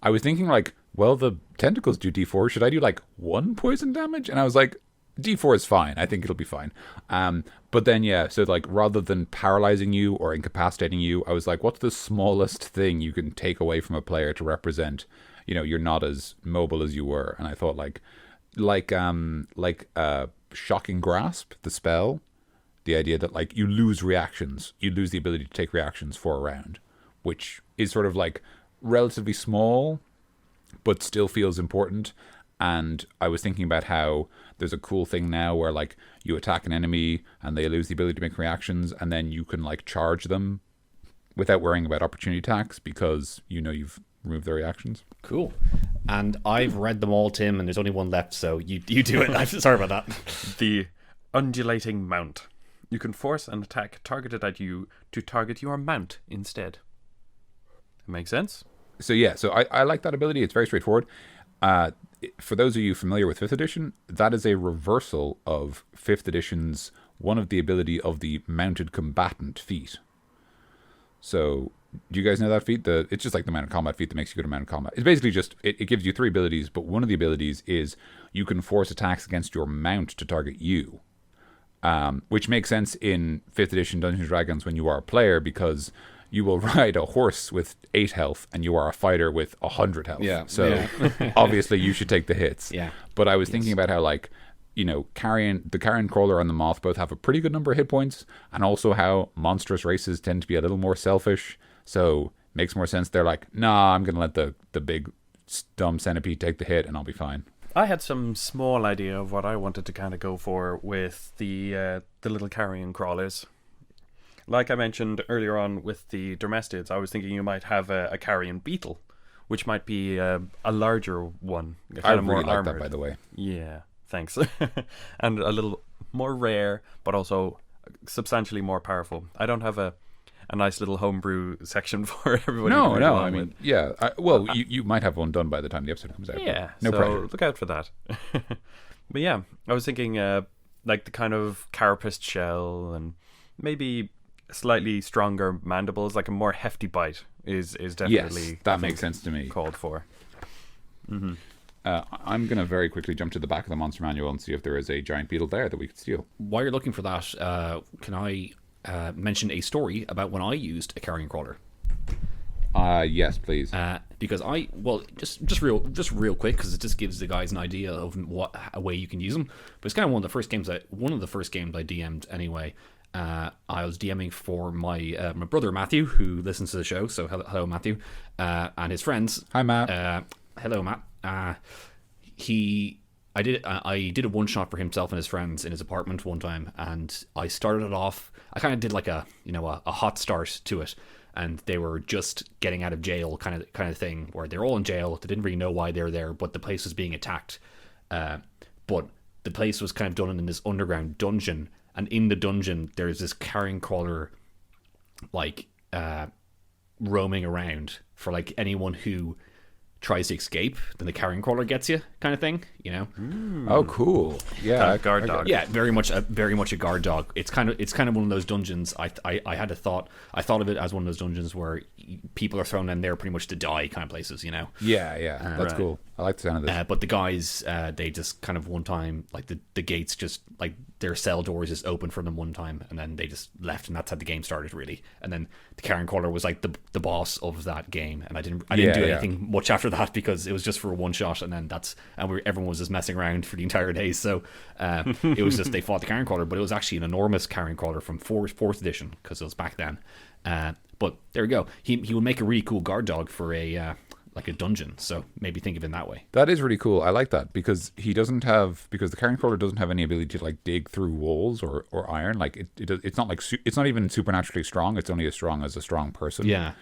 was thinking like, well, the tentacles do D4. Should I do like 1 poison damage? And I was like, D4 is fine. I think it'll be fine. But then, yeah, so like rather than paralyzing you or incapacitating you, I was like, what's the smallest thing you can take away from a player to represent, you're not as mobile as you were? And I thought shocking grasp, the spell, the idea that like you lose reactions, you lose the ability to take reactions for a round, which is sort of like relatively small, but still feels important. And I was thinking about how there's a cool thing now where like you attack an enemy and they lose the ability to make reactions, and then you can like charge them without worrying about opportunity attacks because you've removed their reactions. Cool. And I've read them all, Tim, and there's only one left, so you do it. I'm sorry about that. The undulating mount. You can force an attack targeted at you to target your mount instead. That makes sense? So yeah, so I like that ability. It's very straightforward. For those of you familiar with 5th edition, that is a reversal of 5th edition's one of the ability of the mounted combatant feat. So, do you guys know that feat? It's just like the mounted combat feat that makes you go to mounted combat. It's basically just, it gives you 3 abilities, but one of the abilities is you can force attacks against your mount to target you. Which makes sense in 5th edition Dungeons & Dragons when you are a player, because you will ride a horse with 8 health and you are a fighter with 100 health. Yeah. So obviously you should take the hits. Yeah. But I was thinking about how like, the Carrion Crawler and the Moth both have a pretty good number of hit points, and also how monstrous races tend to be a little more selfish. So makes more sense. They're like, nah, I'm going to let the big dumb centipede take the hit and I'll be fine. I had some small idea of what I wanted to kind of go for with the little carrion crawlers. Like I mentioned earlier on with the Dermestids, I was thinking you might have a carrion beetle, which might be a larger one. I really like that, by the way. Yeah, thanks. And a little more rare, but also substantially more powerful. I don't have a nice little homebrew section for everybody. No, I mean, yeah. You might have one done by the time the episode comes out. Yeah, no pressure. Look out for that. But yeah, I was thinking like the kind of carapaced shell and maybe slightly stronger mandibles, like a more hefty bite is definitely yes, that makes sense to me. Called for. Mm-hmm. I'm going to very quickly jump to the back of the monster manual and see if there is a giant beetle there that we could steal. While you're looking for that, can I mention a story about when I used a carrion crawler? Yes, please. Because just real quick, because it just gives the guys an idea of what a way you can use them. But it's kind of one of the first games I DM'd anyway. I was DMing for my brother Matthew, who listens to the show. So hello Matthew, and his friends. Hi Matt. Hello Matt. I did a one shot for himself and his friends in his apartment one time, and I started it off. I kind of did like a hot start to it, and they were just getting out of jail kind of thing, where they're all in jail. They didn't really know why they were there, but the place was being attacked. But the place was kind of done in this underground dungeon. And in the dungeon, there's this carrion crawler, like, roaming around for, like, anyone who tries to escape, then the carrion crawler gets you, kind of thing, Oh, cool! Yeah, guard dog. Yeah, very much a guard dog. It's kind of one of those dungeons. I thought of it as one of those dungeons where people are thrown in there pretty much to die, kind of places, Yeah, that's cool. I like the sound of this. But the guys, they just kind of one time, like the gates just, like their cell doors just opened for them one time, and then they just left, and that's how the game started, really. And then the Carrion Crawler was like the boss of that game, and I didn't do anything much after that because it was just for one shot, and then everyone was just messing around for the entire day. So it was just they fought the Carrion Crawler, but it was actually an enormous Carrion Crawler from fourth edition because it was back then. But there we go. He would make a really cool guard dog for a like a dungeon, so maybe think of it in that way. That is really cool. I like that because the Carrion Crawler doesn't have any ability to like dig through walls or iron. Like it's not like it's not even supernaturally strong. It's only as strong as a strong person. Yeah.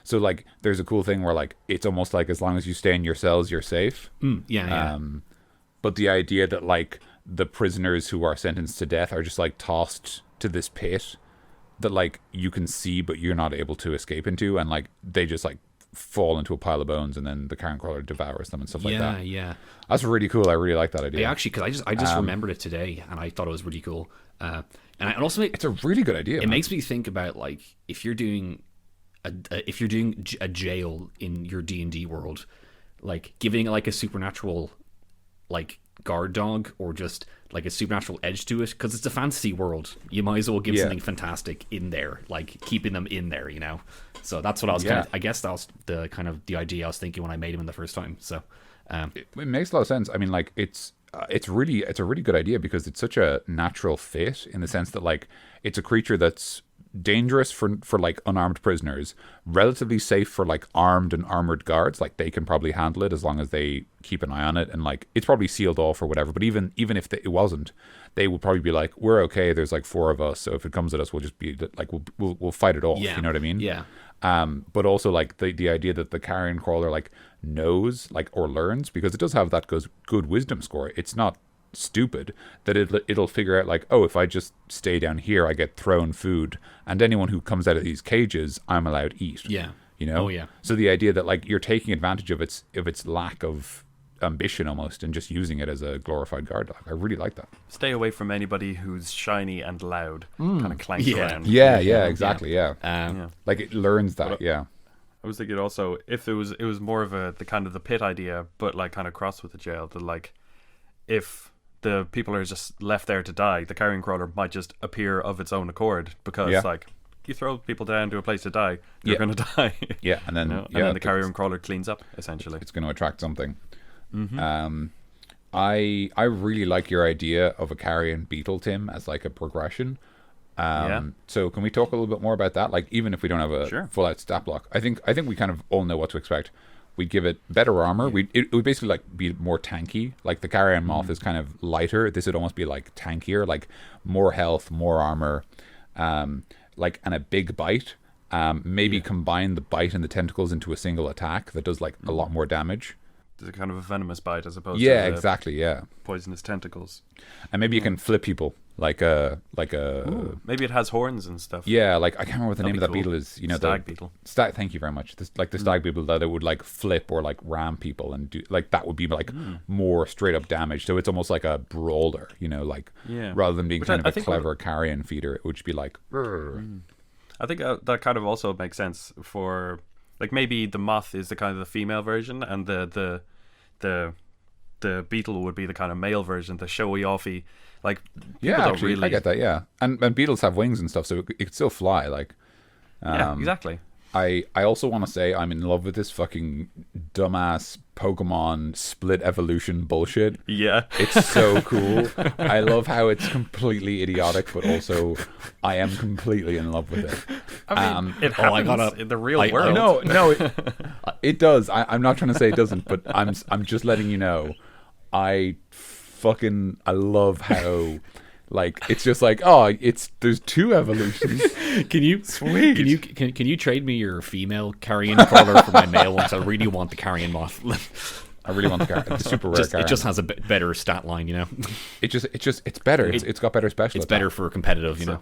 So like there's a cool thing where like it's almost like as long as you stay in your cells, you're safe. Yeah. But the idea that like the prisoners who are sentenced to death are just like tossed to this pit that like you can see but you're not able to escape into, and like they just like fall into a pile of bones, and then the Carrion Crawler devours them and stuff like that. Yeah. That's really cool. I really like that idea. Yeah, actually, because I just remembered it today, and I thought it was really cool. And also it's a really good idea. It makes me think about like if you're doing a jail in your D&D world, like giving it like a supernatural like guard dog or just like a supernatural edge to it, because it's a fantasy world. You might as well give something fantastic in there, like keeping them in there, you know. So that's what I was I guess that was the kind of the idea I was thinking when I made him in the first time. So it makes a lot of sense. I mean, like it's a really good idea because it's such a natural fit in the sense that like it's a creature that's dangerous for like unarmed prisoners, relatively safe for like armed and armored guards. Like they can probably handle it as long as they keep an eye on it, and like it's probably sealed off or whatever. But even if it wasn't, they would probably be like, we're okay, there's like 4 of us, so if it comes at us, we'll just be like we'll fight it off. You know what I mean? Yeah. But also like the idea that the Carrion Crawler like knows like or learns, because it does have that good wisdom score. It's not stupid that it'll figure out like, oh, if I just stay down here, I get thrown food, and anyone who comes out of these cages, I'm allowed to eat. Yeah. You know? Oh yeah. So the idea that like you're taking advantage of its lack of ambition almost and just using it as a glorified guard dog. I really like that. Stay away from anybody who's shiny and loud, kind of clanks around. Yeah, exactly. Yeah. Like it learns that. Yeah. I was thinking also if it was more of the kind of the pit idea, but like kind of crossed with the jail. That like if the people are just left there to die, the Carrion Crawler might just appear of its own accord, because like you throw people down to a place to die, they're going to die. Yeah, and then and then the Carrion Crawler cleans up essentially. It's going to attract something. I really like your idea of a carrion beetle, Tim, as like a progression. So can we talk a little bit more about that? Like even if we don't have a full out stat block, I think we kind of all know what to expect. We'd give it better armor. It would basically like be more tanky. Like the Carrion Moth is kind of lighter. This would almost be like tankier, like more health, more armor, like and a big bite. Maybe combine the bite and the tentacles into a single attack that does like a lot more damage. There's a kind of a venomous bite as opposed to exactly, poisonous tentacles. And maybe you can flip people like a maybe it has horns and stuff. Yeah, like I can't remember what the name of that beetle is. You know, stag beetle. Thank you very much. Like the stag beetle, that it would like flip or like ram people and do like that would be like more straight up damage. So it's almost like a brawler, you know, like rather than being kind of a clever carrion feeder, it would just be like. I think that kind of also makes sense for like maybe the moth is the kind of the female version, and the beetle would be the kind of male version, the showy offy. Like actually, I get that. Yeah, and beetles have wings and stuff, so it could still fly. Like, exactly. I also want to say I'm in love with this fucking dumbass Pokemon split evolution bullshit. Yeah. It's so cool. I love how it's completely idiotic, but also I am completely in love with it. I mean, it happens in the real world. No, it does. I'm not trying to say it doesn't, but I'm just letting you know. I love how like it's just like there's 2 evolutions. Can you trade me your female Carrion Crawler for my male one? I really want the Carrion Moth. I really want the super rare Carrion. It just has a better stat line, you know. It's better. It's got better special. It's better for competitive, you know.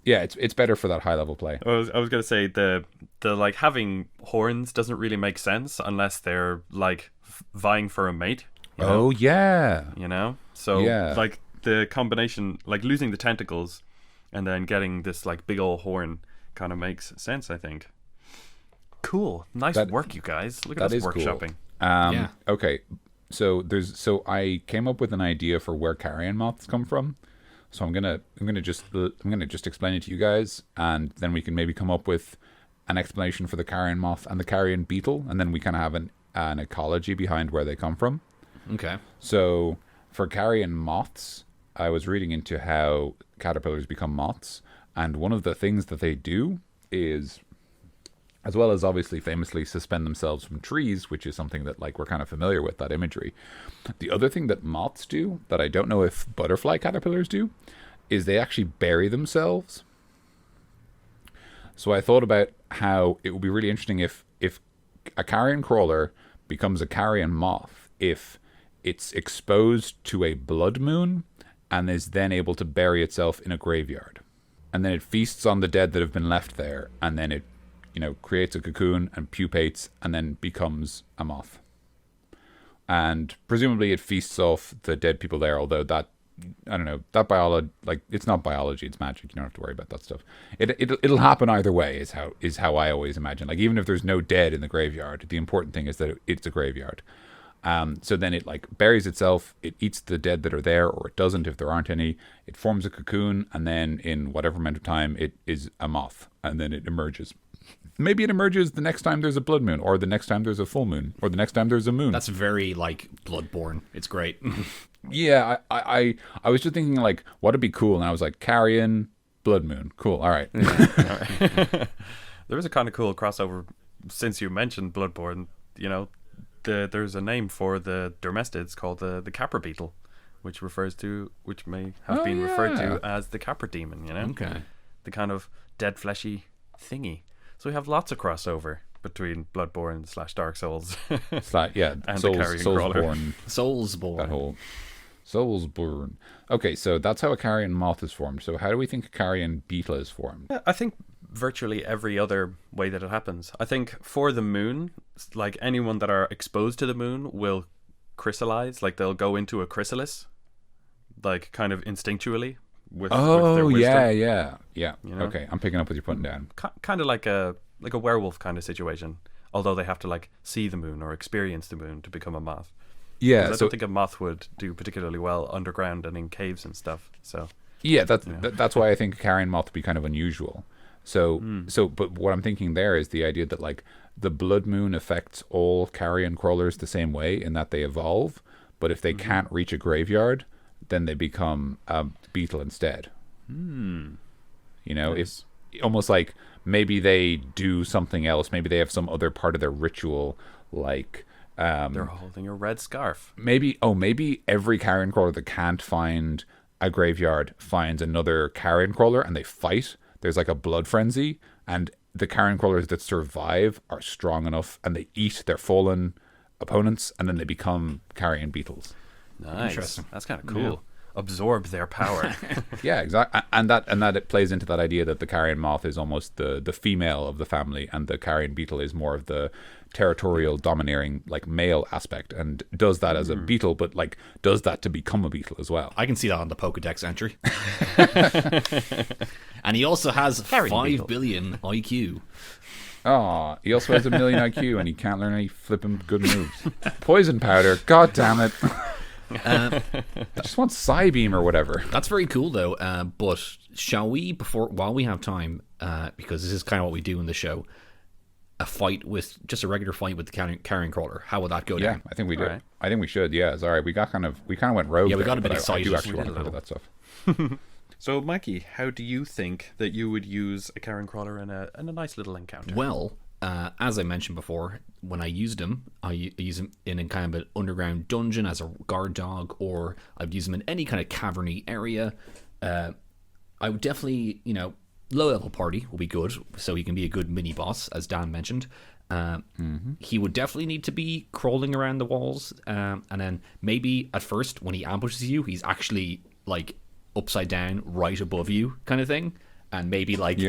Yeah, it's better for that high level play. I was gonna say the like having horns doesn't really make sense unless they're like vying for a mate. You know? Oh yeah. You know? So like the combination, like losing the tentacles and then getting this like big old horn kind of makes sense, I think. Cool. Nice work, you guys. Look at us workshopping. Cool. Yeah. Okay. So I came up with an idea for where carrion moths come from. So I'm gonna just explain it to you guys, and then we can maybe come up with an explanation for the carrion moth and the carrion beetle, and then we kind of have an ecology behind where they come from. Okay. So for carrion moths, I was reading into how caterpillars become moths, and one of the things that they do is, as well as obviously famously suspend themselves from trees, which is something that like we're kind of familiar with, that imagery. The other thing that moths do that I don't know if butterfly caterpillars do is they actually bury themselves. So I thought about how it would be really interesting if a carrion crawler becomes a carrion moth if it's exposed to a blood moon and is then able to bury itself in a graveyard. And then it feasts on the dead that have been left there, and then it, creates a cocoon and pupates and then becomes a moth. And presumably it feasts off the dead people there, although that, I don't know, that biology, like, it's not biology, it's magic. You don't have to worry about that stuff. It'll happen either way is how I always imagine. Like, even if there's no dead in the graveyard, the important thing is that it's a graveyard. So then it like buries itself, it eats the dead that are there, or it doesn't if there aren't any. It forms a cocoon, and then in whatever amount of time it is a moth, and then it emerges. Maybe it emerges the next time there's a blood moon, or the next time there's a full moon, or the next time there's a moon. That's very like Bloodborne. It's great. Yeah, I was just thinking like, what'd be cool, and I was like, carrion, blood moon, cool. All right. All right. There was a kind of cool crossover since you mentioned Bloodborne. There's a name for the dermestids called the Capra beetle, which may have been referred to as the Capra demon. Okay. The kind of dead fleshy thingy. So we have lots of crossover between Bloodborne / Dark Souls. And the Carrion Crawler. Soulsborne. That whole Soulsborne. Okay, so that's how a carrion moth is formed. So how do we think a carrion beetle is formed? I think virtually every other way that it happens. I think for the moon, like anyone that are exposed to the moon will crystallize, like they'll go into a chrysalis, like kind of instinctually. With their wisdom. Yeah. Okay, I'm picking up what you're putting down. Kind of like a werewolf kind of situation, although they have to like see the moon or experience the moon to become a moth. Yeah, I don't think a moth would do particularly well underground and in caves and stuff. So yeah, that's why I think a carrion moth would be kind of unusual. But what I'm thinking there is the idea that like the blood moon affects all carrion crawlers the same way in that they evolve, but if they can't reach a graveyard, then they become a beetle instead. It's almost like maybe they do something else. Maybe they have some other part of their ritual, like they're holding a red scarf. Maybe every carrion crawler that can't find a graveyard finds another carrion crawler and they fight. There's like a blood frenzy, and the carrion crawlers that survive are strong enough, and they eat their fallen opponents, and then they become carrion beetles. Nice. That's kind of cool. Yeah. Absorb their power. Yeah, exactly. And that it plays into that idea that the carrion moth is almost the female of the family, and the carrion beetle is more of the territorial, domineering, like male aspect, and does that as a beetle, but like does that to become a beetle as well. I can see that on the Pokedex entry. And he also has 5 billion IQ. Oh, he also has 1 million IQ, and he can't learn any flipping good moves. Poison powder, god damn it. I just want Psybeam or whatever. That's very cool though, but shall we, while we have time, because this is kind of what we do in the show, a regular fight with the carrion crawler? How would that go down? I think we do. Right. I think we should. Yeah, sorry, we kind of went rogue. Yeah, we got there, a bit excited. I do actually want to look at that stuff. So, Mikey, how do you think that you would use a carrion crawler in a nice little encounter? Well, as I mentioned before, when I used him, I use him in a kind of an underground dungeon as a guard dog, or I'd use him in any kind of caverny area. I would definitely, low level party will be good, so he can be a good mini boss, as Dan mentioned. He would definitely need to be crawling around the walls, and then maybe at first when he ambushes you, he's actually like upside down right above you kind of thing, and maybe like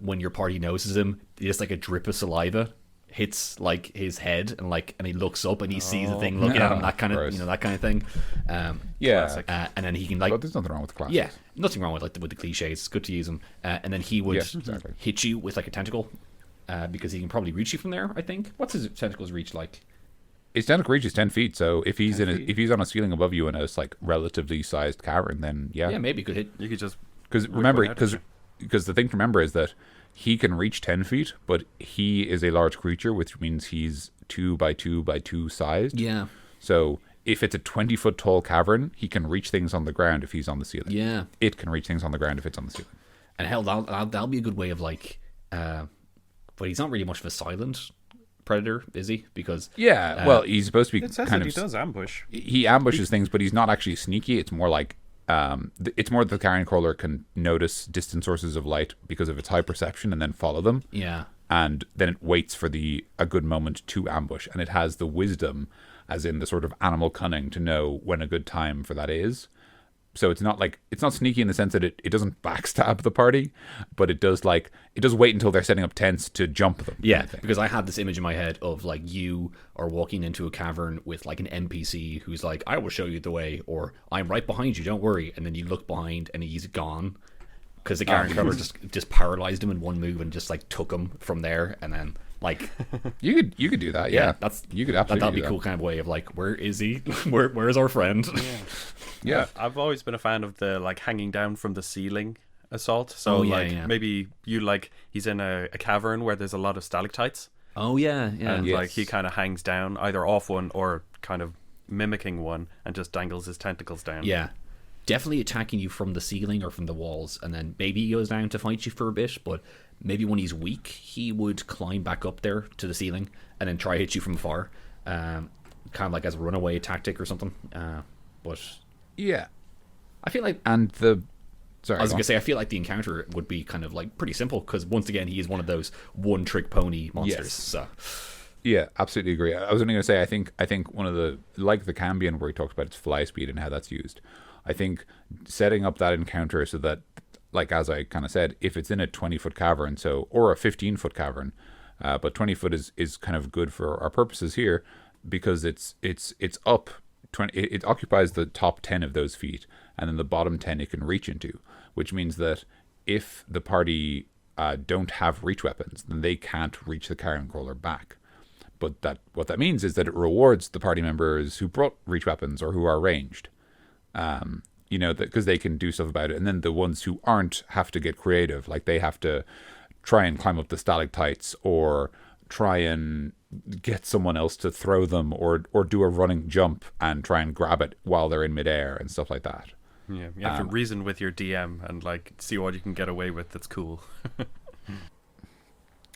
when your party notices him, just like a drip of saliva hits like his head, and he looks up and he sees the thing looking at him, that kind of that kind of thing. And then he can like. But there's nothing wrong with the classics. Yeah, nothing wrong with with the cliches. It's good to use them. And then he would hit you with like a tentacle, because he can probably reach you from there. I think. What's his tentacles reach like? its tentacle reaches 10 feet. So if he's 10 in feet. if he's on a ceiling above you in a like relatively sized cavern, then Yeah, maybe it could hit. You could just because rip remember one out at you. because the thing to remember is that he can reach 10 feet, but he is a large creature, which means he's 2 by 2 by 2 sized. Yeah. So if it's a 20-foot tall cavern, he can reach things on the ground if he's on the ceiling. Yeah. It can reach things on the ground if it's on the ceiling. And hell, that'll be a good way of like, but he's not really much of a silent predator, is he? Because Yeah, well, he's supposed to be It says kind that of he does ambush. he ambushes things, but he's not actually sneaky. It's more like it's more that the carrion crawler can notice distant sources of light because of its high perception and then follow them. yeah, And then it waits for a good moment to ambush, and it has the wisdom, as in the sort of animal cunning, to know when a good time for that is. So it's not sneaky in the sense that it doesn't backstab the party, but it does wait until they're setting up tents to jump them. yeah. kind of thing. Because I had this image in my head of like you are walking into a cavern with like an NPC who's like, "I will show you the way," or "I'm right behind you, don't worry," and then you look behind and he's gone. Because the carrion crawler just paralyzed him in one move and just like took him from there, and then like You could do that, yeah. You could absolutely that'd be do a that. cool kind of way of like, where is he? Where's our friend? Yeah. I've always been a fan of the like hanging down from the ceiling assault. So Oh, yeah, like yeah. maybe you like he's in a cavern where there's a lot of stalactites, Oh yeah, yeah. and Yes. like he kind of hangs down either off one or kind of mimicking one and just dangles his tentacles down. Yeah. Definitely attacking you from the ceiling or from the walls, and then maybe he goes down to fight you for a bit, but maybe when he's weak, he would climb back up there to the ceiling and then try hit you from afar. Kind of like as a runaway tactic or something. But Yeah. I feel like And sorry. I was go going on. to say, I feel like the encounter would be kind of like pretty simple because once again, he is one of those one-trick pony monsters. Yes. So Yeah, absolutely agree. I was only going to say, I think one of the, like the Cambion where he talked about its fly speed and how that's used, I think setting up that encounter so that, like as I kind of said, if it's in a 20-foot cavern, or a 15-foot cavern, but 20 foot is kind of good for our purposes here because it's up 20. It occupies the top 10 of those feet, and then the bottom 10 it can reach into, which means that if the party don't have reach weapons, then they can't reach the carrion crawler back. But what that means is that it rewards the party members who brought reach weapons or who are ranged, because they can do stuff about it. And then the ones who aren't have to get creative, like they have to try and climb up the stalactites or try and get someone else to throw them or do a running jump and try and grab it while they're in midair and stuff like that. Yeah, you have to reason with your DM and like see what you can get away with. That's cool.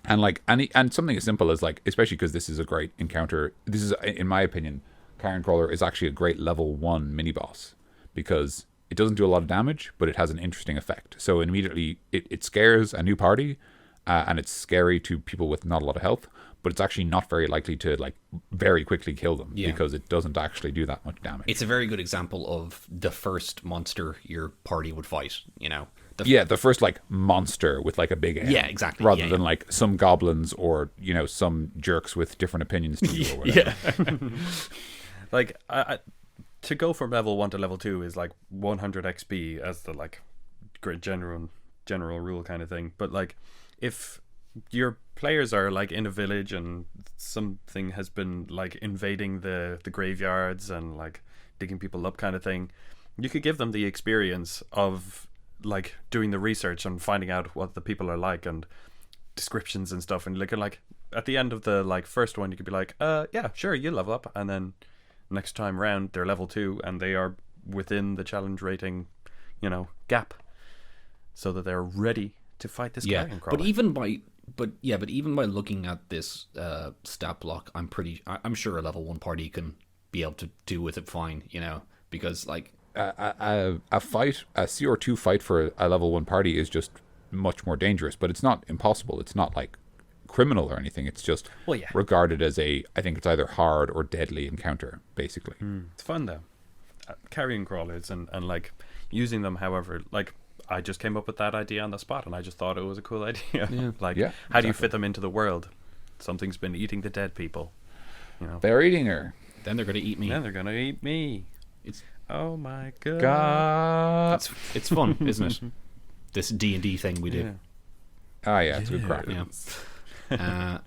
And like and something as simple as like, especially because this is a great encounter. This is, in my opinion, Carrion Crawler is actually a great level 1 mini boss because it doesn't do a lot of damage, but it has an interesting effect. So immediately it scares a new party, and it's scary to people with not a lot of health. But it's actually not very likely to like very quickly kill them because it doesn't actually do that much damage. it's a very good example of the first monster your party would fight, The first like monster with like a big M. Yeah, exactly. Rather Yeah, than like some goblins or some jerks with different opinions to you or whatever. Yeah. Like I to go from level 1 to level 2 is like 100 XP as the like great general rule kind of thing. But like if your players are like in a village and something has been like invading the graveyards and like digging people up kind of thing, you could give them the experience of like doing the research and finding out what the people are like and descriptions and stuff, and like at the end of the like first one you could be like, yeah, sure, you level up, and then next time round they're level 2 and they are within the challenge rating gap, so that they're ready to fight this carrion crawler. But even by looking at this stat block, I'm sure a level 1 party can be able to do with it fine, because like a CR2 fight for a level 1 party is just much more dangerous, but it's not impossible. It's not like criminal or anything. It's just regarded as I think it's either hard or deadly encounter, basically. It's fun though. Carrion crawlers and like using them, however, like I just came up with that idea on the spot and I just thought it was a cool idea. How do you fit them into the world? Something's been eating the dead people. They're eating her. then they're gonna eat me. Then they're gonna eat me. It's Oh my god. God. it's fun, isn't it? This D&D thing we do. Yeah. Ah, yeah, it's a good crack. Yeah.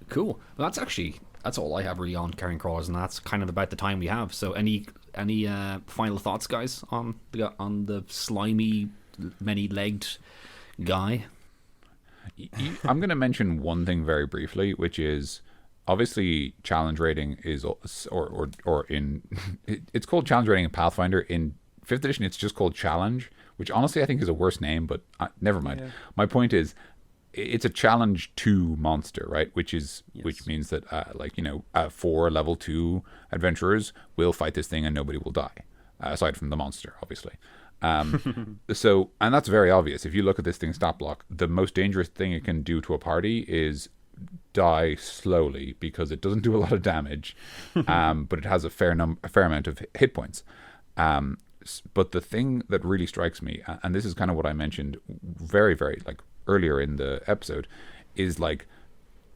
Cool. Well, that's actually that's all I have really on carrion crawlers, and that's kind of about the time we have. So any final thoughts, guys, on the slimy, many-legged guy? I'm going to mention one thing very briefly, which is obviously challenge rating is or in it's called challenge rating in Pathfinder. In 5th edition, it's just called challenge, which honestly I think is a worse name, but never mind. Yeah. My point is, it's a challenge 2 monster, right? Which means that 4 level 2 adventurers will fight this thing and nobody will die, aside from the monster, obviously. So, and that's very obvious. If you look at this thing's stat block, the most dangerous thing it can do to a party is die slowly, because it doesn't do a lot of damage, but it has a fair amount of hit points. But the thing that really strikes me, and this is kind of what I mentioned very, very like earlier in the episode, is like,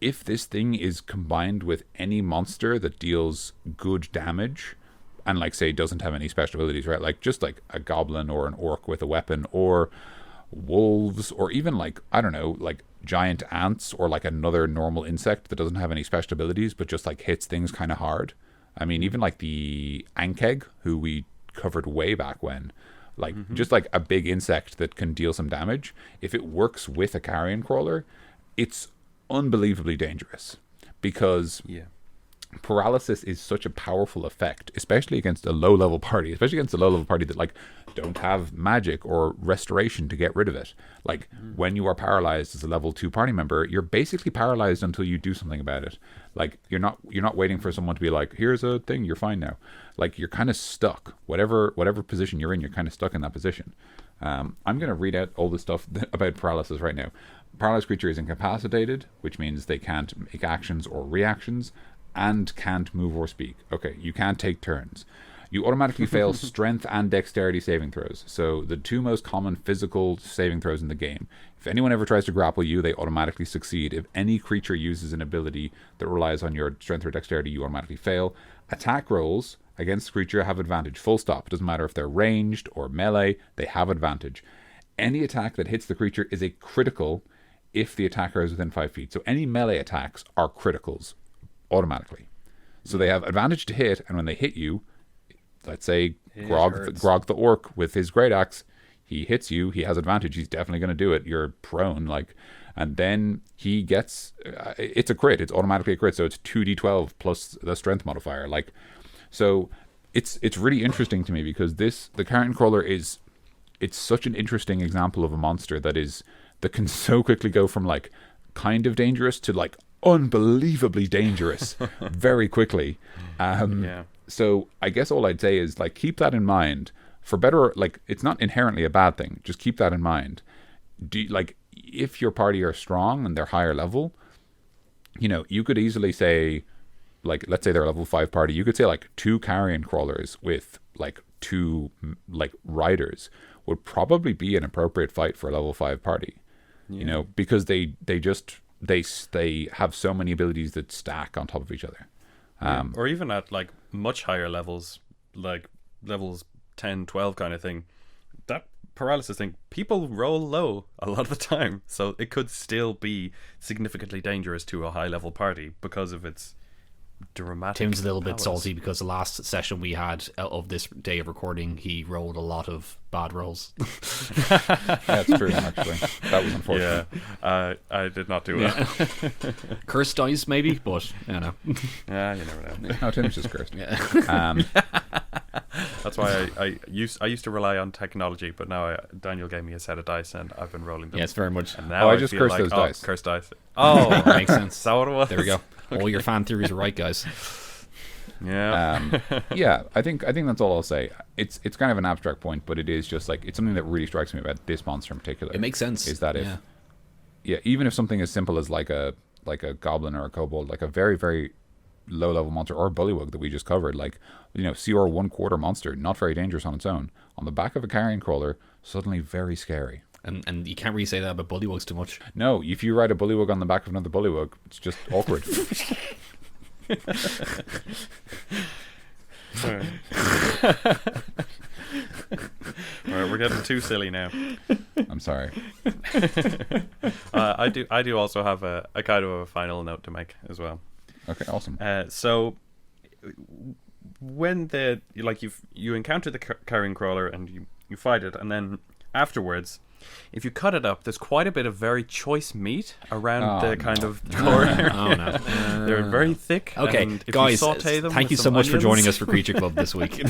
if this thing is combined with any monster that deals good damage, and like say doesn't have any special abilities, right? Like just like a goblin or an orc with a weapon, or wolves, or even like, I don't know, like giant ants, or like another normal insect that doesn't have any special abilities but just like hits things kind of hard. I mean, even like the ankeg, who we covered way back when, like just like a big insect that can deal some damage. If it works with a carrion crawler, it's unbelievably dangerous, because paralysis is such a powerful effect, especially against a low-level party, that like don't have magic or restoration to get rid of it. Like when you are paralyzed as a level 2 party member, you're basically paralyzed until you do something about it. Like you're not waiting for someone to be like, here's a thing, you're fine now. Like you're kind of stuck. Whatever position you're in, you're kind of stuck in that position. I'm going to read out all the stuff about paralysis right now. Paralyzed creature is incapacitated, which means they can't make actions or reactions, and can't move or speak. Okay, you can't take turns. You automatically fail strength and dexterity saving throws. So the 2 most common physical saving throws in the game. If anyone ever tries to grapple you, they automatically succeed. If any creature uses an ability that relies on your strength or dexterity, you automatically fail. Attack rolls against the creature have advantage. Full stop. It doesn't matter if they're ranged or melee, they have advantage. Any attack that hits the creature is a critical if the attacker is within 5 feet. So any melee attacks are criticals automatically. So they have advantage to hit, and when they hit you, let's say Grog the orc with his great axe, he hits you, he has advantage, he's definitely going to do it, you're prone, like, and then he gets it's a crit, it's automatically a crit, so it's 2d12 plus the strength modifier. Like, so it's really interesting to me, because the carrion crawler it's such an interesting example of a monster that can so quickly go from like kind of dangerous to like unbelievably dangerous very quickly. So I guess all I'd say is like, keep that in mind. For better, like, it's not inherently a bad thing, just keep that in mind. Like, if your party are strong and they're higher level, you know, you could easily say, like, let's say they're a level 5 party, you could say like 2 carrion crawlers with like 2 like riders would probably be an appropriate fight for a level 5 party. You know, because they have so many abilities that stack on top of each other. Or even at like much higher levels, like levels 10, 12 kind of thing, that paralysis thing, people roll low a lot of the time, so it could still be significantly dangerous to a high level party because of its dramatic Tim's a little bit powers. salty because the last session we had of this day of recording, he rolled a lot of bad rolls. That's true, actually. That was unfortunate. Yeah, I did not do well. Cursed dice, maybe, but you know. Yeah, you never know. No, Tim's just cursed. Yeah. That's why I used to rely on technology, but now Daniel gave me a set of dice and I've been rolling them. Yes, very much. And now I just feel cursed like, those dice. Cursed dice. Oh, Makes sense. Is that what it was? There we go. All your fan theories are right, guys. Yeah. Yeah, I think that's all I'll say. It's kind of an abstract point, but it is just like, it's something that really strikes me about this monster in particular. It makes sense. Is that even if something as simple as like a goblin or a kobold, like a very, very low level monster, or a bullywug that we just covered, like, you know, CR 1/4 monster, not very dangerous on its own, on the back of a carrion crawler, suddenly very scary. And you can't really say that about bullywugs too much. No, if you ride a bullywug on the back of another bullywug, it's just awkward. Alright, we're getting too silly now. I'm sorry. I do also have a kind of a final note to make as well. Okay, awesome. So when you encounter the carrion crawler and you fight it, and then afterwards, if you cut it up, there's quite a bit of very choice meat around the kind of corner. Oh no, They're very thick. Okay, and if guys, you saute them thank with you so some much for onions- joining us for Creature Club this week.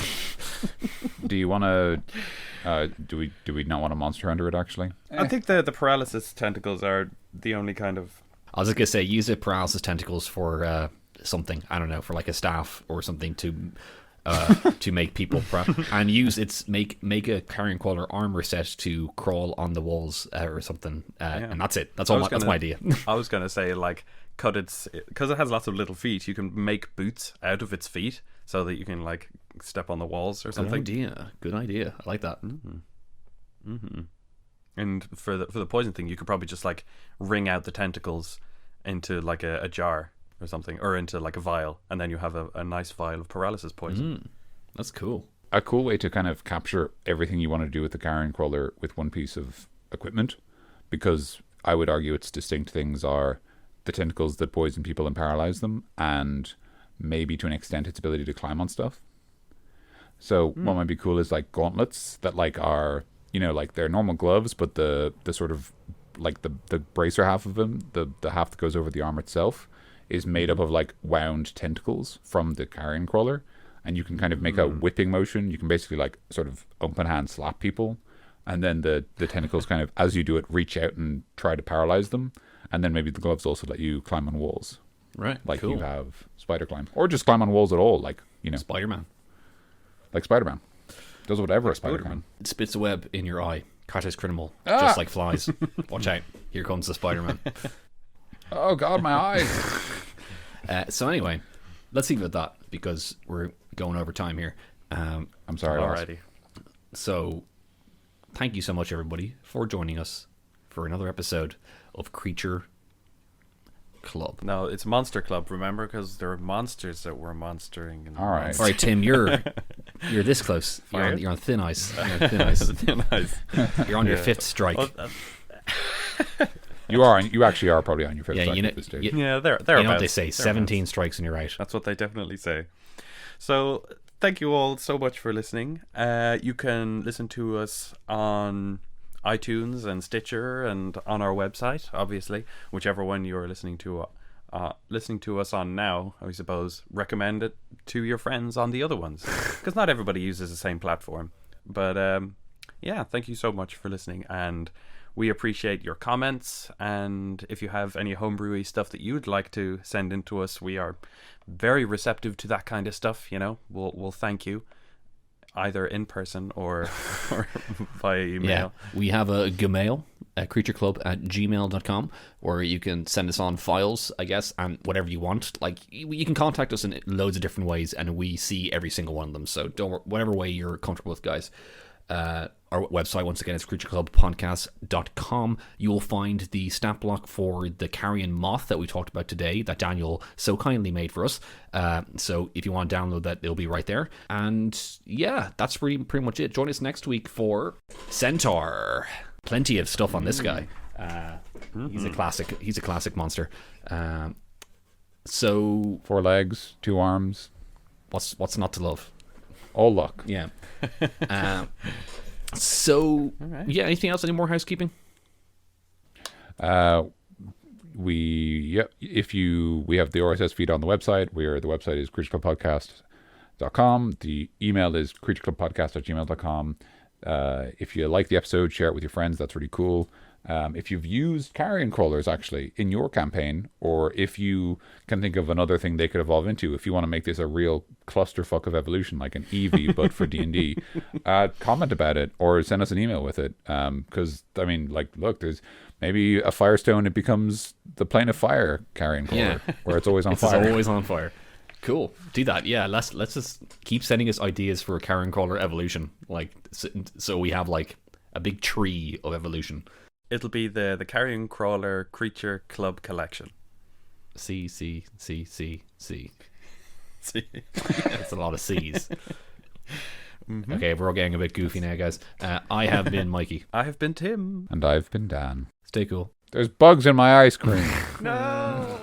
Do you want to? Do we not want to monster hunter it actually? I think the paralysis tentacles are the only kind of. I was gonna say use the paralysis tentacles for something. I don't know, for like a staff or something to make people prep, and use its make a carrion crawler armor set to crawl on the walls or something, and that's it. That's all. That's my idea. I was gonna say like cut its because it has lots of little feet. You can make boots out of its feet so that you can like step on the walls or something. Good idea. I like that. And for the poison thing, you could probably just like wring out the tentacles into like a jar or something, or into like a vial, and then you have a nice vial of paralysis poison. That's cool. A cool way to kind of capture everything you want to do with the carrion crawler with one piece of equipment, because I would argue its distinct things are the tentacles that poison people and paralyze them, and maybe to an extent its ability to climb on stuff. So what might be cool is like gauntlets that like are, you know, like they're normal gloves, but the sort of like the bracer half of them, the half that goes over the arm itself, is made up of like wound tentacles from the carrion crawler, and you can kind of make a whipping motion. You can basically like sort of open hand slap people, and then the tentacles kind of, as you do it, reach out and try to paralyze them, and then maybe the gloves also let you climb on walls, Right. like cool. you have spider climb, or just climb on walls at all, like, you know, Spider-Man. like Spider-Man does whatever a spider Spider-Man. can. It spits a web in your eye. Carter's criminal, just like flies. Watch out! Here comes the Spider-Man. Oh God, my eyes. So anyway, let's leave it at that because we're going over time here. I'm sorry. Ross. Alrighty. So thank you so much, everybody, for joining us for another episode of Creature Club. No, it's Monster Club, remember? Because there are monsters that we're monstering. And All right. All right, Tim, you're this close. You're on thin ice. You're on thin ice. Nice. You're on your fifth strike. Well, You actually are probably on your fifth Yeah, strike you know- at this stage. yeah, they're You know what they say? 17 strikes and you're out. That's what they definitely say. So, thank you all so much for listening. You can listen to us on iTunes and Stitcher and on our website, obviously, whichever one you're listening to us on now. I suppose recommend it to your friends on the other ones, because not everybody uses the same platform. But yeah, thank you so much for listening, and we appreciate your comments. And if you have any homebrewy stuff that you'd like to send in to us, we are very receptive to that kind of stuff. You know, we'll thank you either in person or via email. Yeah, we have a Gmail, creatureclub@gmail.com, where you can send us on files, I guess, and whatever you want. Like, you can contact us in loads of different ways, and we see every single one of them. So whatever way you're comfortable with, guys. Our website, once again, is creatureclubpodcast.com. You will find the stat block for the Carrion moth that we talked about today, that Daniel so kindly made for us. So if you want to download that, it'll be right there. And yeah, that's pretty much it. Join us next week for Centaur. Plenty of stuff on this guy. He's a classic. He's a classic monster. So 4 legs, 2 arms, what's not to love? all luck. Yeah. So yeah, anything else? Any more housekeeping? We have the RSS feed on the website. The website is creatureclubpodcast.com. The email is creatureclubpodcast@gmail.com. If you like the episode, share it with your friends. That's really cool. If you've used carrion crawlers actually in your campaign, or if you can think of another thing they could evolve into, if you want to make this a real clusterfuck of evolution, like an Eevee but for D&D, comment about it or send us an email with it. Because I mean, like, look, there's maybe a Firestone. It becomes the plane of fire carrion crawler, where it's always on fire. It's always on fire. Cool. Do that. Yeah. Let's just keep sending us ideas for carrion crawler evolution. Like, so we have like a big tree of evolution. It'll be the Carrion Crawler Creature Club Collection. C. See. That's a lot of C's. Okay, we're all getting a bit goofy now, guys. I have been Mikey. I have been Tim. And I've been Dan. Stay cool. There's bugs in my ice cream. No.